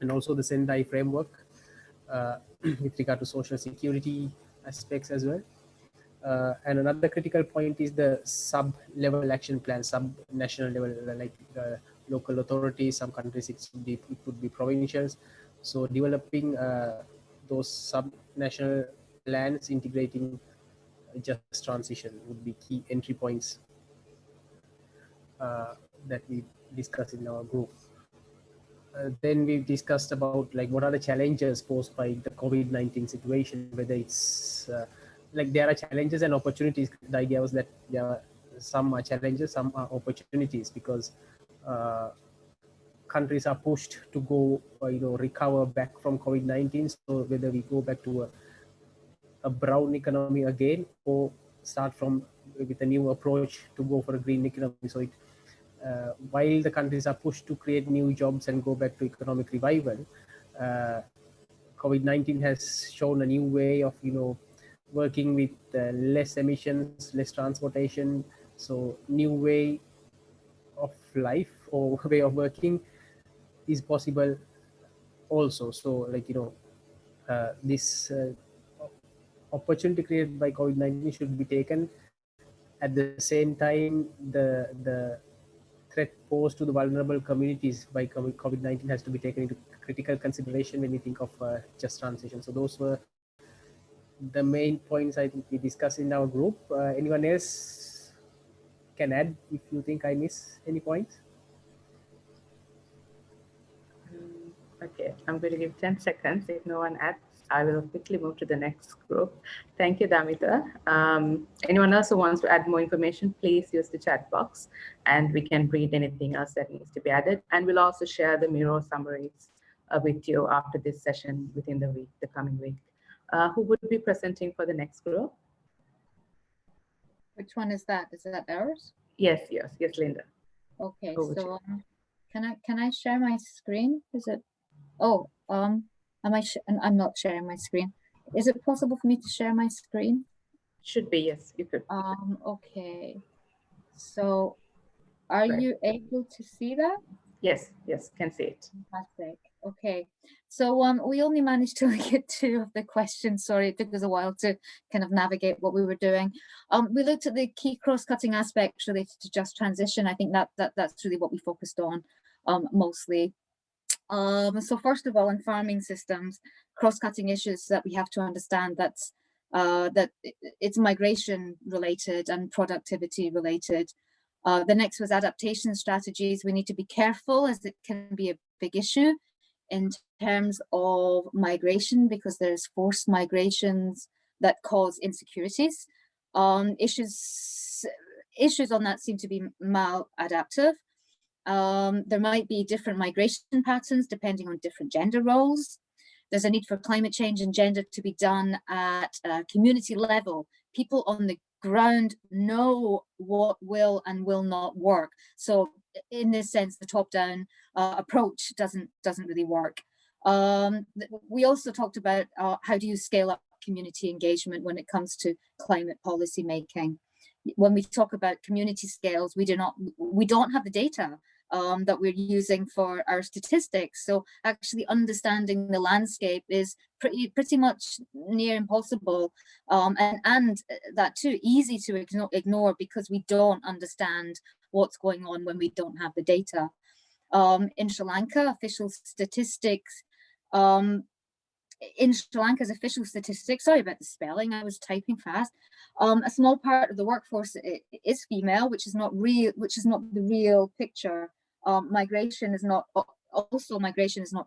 And also the Sendai framework with regard to social security aspects as well. And another critical point is the sub-level action plan, sub-national level, like local authorities. Some countries it could be provincials. So developing those sub-national plans, integrating just transition would be key entry points that we discussed in our group. Then we've discussed about what are the challenges posed by the COVID-19 situation, whether it's there are challenges and opportunities. The idea was that there are some are challenges, some are opportunities, because countries are pushed to go, recover back from COVID-19. So whether we go back to a brown economy again, or start from with a new approach to go for a green economy. So it, while the countries are pushed to create new jobs and go back to economic revival, COVID-19 has shown a new way of, working with less emissions, less transportation. So new way of life or way of working is possible also. So this opportunity created by COVID-19 should be taken. At the same time, the threat posed to the vulnerable communities by COVID-19 has to be taken into critical consideration when we think of just transition. So those were the main points I think we discussed in our group. Anyone else can add if you think I miss any points? Okay, I'm going to give 10 seconds. If no one adds, I will quickly move to the next group. Thank you, Damita. Anyone else who wants to add more information, please use the chat box and we can read anything else that needs to be added. And we'll also share the mirror summaries with you after this session within the week, the coming week. Who would be presenting for the next group? Which one is that? Is that ours? Yes, Linda. Okay, Over so can I share my screen? Is it? Oh, I'm not sharing my screen. Is it possible for me to share my screen? Should be, yes, you could. Okay. So, are you able to see that? Yes, can see it. Fantastic. Okay. So we only managed to get 2 of the questions. Sorry, it took us a while to kind of navigate what we were doing. We looked at the key cross-cutting aspects related to just transition. I think that's really what we focused on mostly. So first of all, in farming systems, cross-cutting issues that we have to understand that it's migration related and productivity related. The next was adaptation strategies. We need to be careful, as it can be a big issue in terms of migration, because there's forced migrations that cause insecurities. Issues on that seem to be maladaptive. There might be different migration patterns depending on different gender roles. There's a need for climate change and gender to be done at a community level. People on the ground know what will and will not work. So in this sense, the top-down approach doesn't really work. We also talked about how do you scale up community engagement when it comes to climate policy making. When we talk about community scales, we don't have the data that we're using for our statistics. So actually understanding the landscape is pretty much near impossible, and that too easy to ignore because we don't understand what's going on when we don't have the data. In Sri Lanka, official statistics, in Sri Lanka's official statistics, sorry about the spelling, I was typing fast. A small part of the workforce is female, which is not the real picture. Migration is not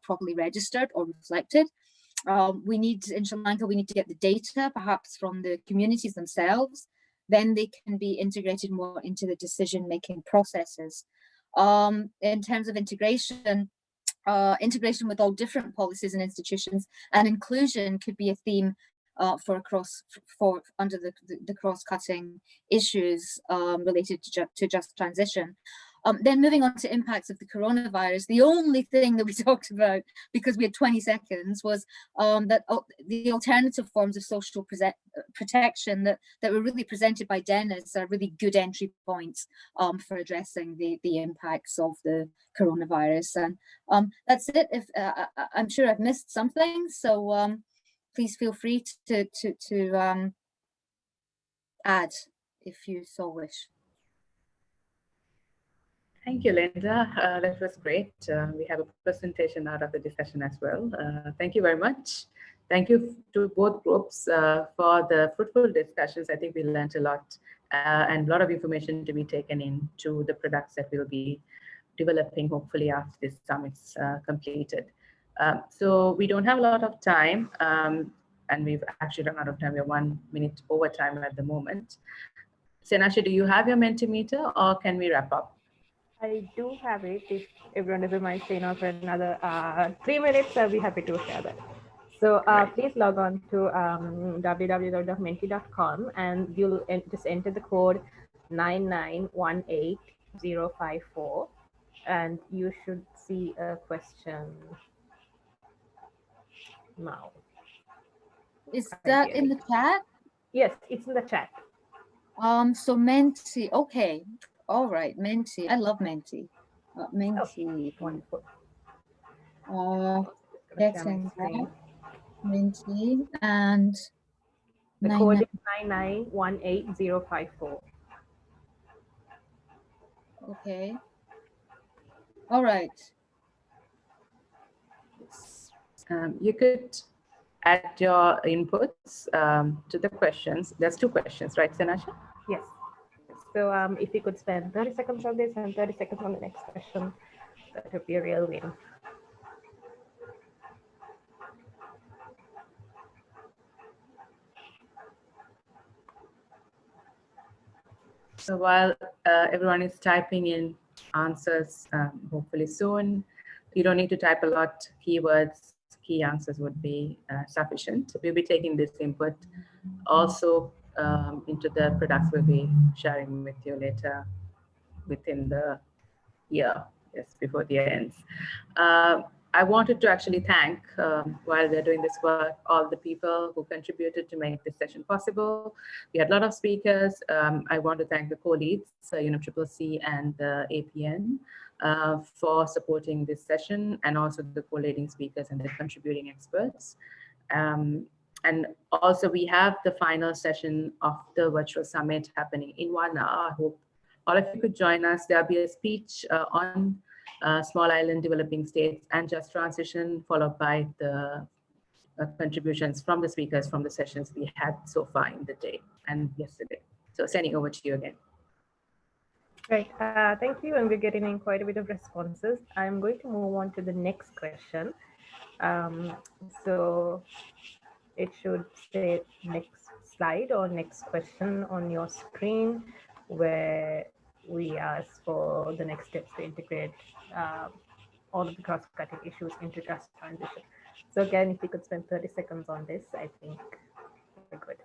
properly registered or reflected. In Sri Lanka, we need to get the data, perhaps from the communities themselves. Then they can be integrated more into the decision-making processes. In terms of integration with all different policies and institutions, and inclusion could be a theme under the cross-cutting issues related to just transition. Then moving on to impacts of the coronavirus, the only thing that we talked about, because we had 20 seconds, was that the alternative forms of social protection that were really presented by Dennis are really good entry points for addressing the impacts of the coronavirus. And that's it. If I'm sure I've missed something, so please feel free to add if you so wish. Thank you, Linda. That was great. We have a presentation out of the discussion as well. Thank you very much. Thank you to both groups for the fruitful discussions. I think we learned a lot and a lot of information to be taken into the products that we'll be developing, hopefully, after this summit's completed. So we don't have a lot of time, and we've actually run out of time. We're 1 minute over time at the moment. Senasha, do you have your Mentimeter, or can we wrap up? I do have it. If everyone doesn't mind staying on for another 3 minutes, I'll be happy to share that. So please log on to www.menti.com and you'll just enter the code 9918054 and you should see a question now. Is that in the chat? Yes, it's in the chat. So Menti, okay. All right, Menti. I love Menti. Menti. Oh, wonderful. Getting that. Menti and the code is 9918054. Okay. All right. You could add your inputs to the questions. There's 2 questions, right, Senasha? Yes. So if you could spend 30 seconds on this and 30 seconds on the next question, that would be a real win. So while everyone is typing in answers, hopefully soon, you don't need to type a lot. Keywords, key answers would be sufficient. We'll be taking this input also into the products we'll be sharing with you later within the year, yes, before the year ends. I wanted to actually thank, while we're doing this work, all the people who contributed to make this session possible. We had a lot of speakers. I want to thank the co-leads, CCC and the APN, for supporting this session, and also the co-leading speakers and the contributing experts. And also we have the final session of the virtual summit happening in 1 hour. I hope all of you could join us. There'll be a speech on small island developing states, and just transition, followed by the contributions from the speakers from the sessions we had so far in the day and yesterday. So sending over to you again. Right, thank you. And we're getting in quite a bit of responses. I'm going to move on to the next question. So it should say next slide or next question on your screen, where we ask for the next steps to integrate all of the cross-cutting issues into just transition. So again, if we could spend 30 seconds on this, I think we're good.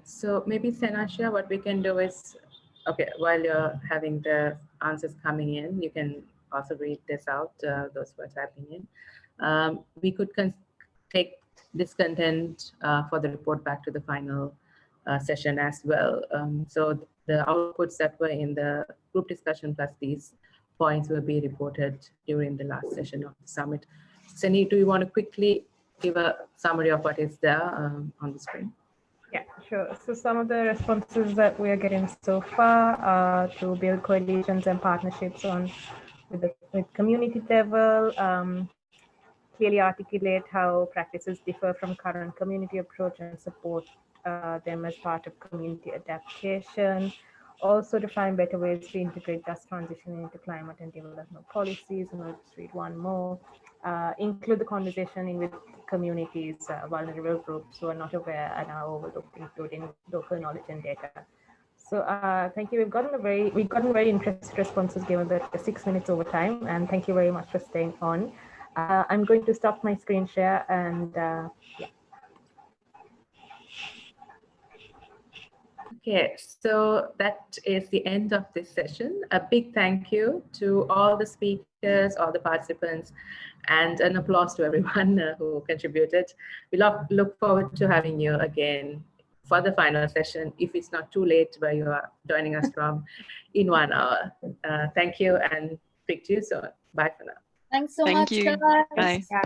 So maybe Senasha, what we can do is, okay, while you're having the answers coming in, you can also read this out, those who are typing in. We could take this content for the report back to the final session as well. So the outputs that were in the group discussion plus these points will be reported during the last session of the summit. Seni, do you want to quickly give a summary of what is there on the screen? Yeah, sure. So some of the responses that we are getting so far are to build coalitions and partnerships with community level, clearly articulate how practices differ from current community approach and support them as part of community adaptation. Also to find better ways to integrate just transition into climate and development policies. And I'll just read one more. Include the conversation in with communities, vulnerable groups who are not aware and are overlooked, including local knowledge and data. So thank you. We've gotten very interesting responses given that we're 6 minutes over time, and thank you very much for staying on. I'm going to stop my screen share and yeah. Okay, so that is the end of this session. A big thank you to all the speakers, all the participants, and an applause to everyone who contributed. We look forward to having you again for the final session, if it's not too late where you are joining us from, in 1 hour. Thank you and speak to you soon. Bye for now. Thanks so Thank much, you. guys. Bye. Yeah.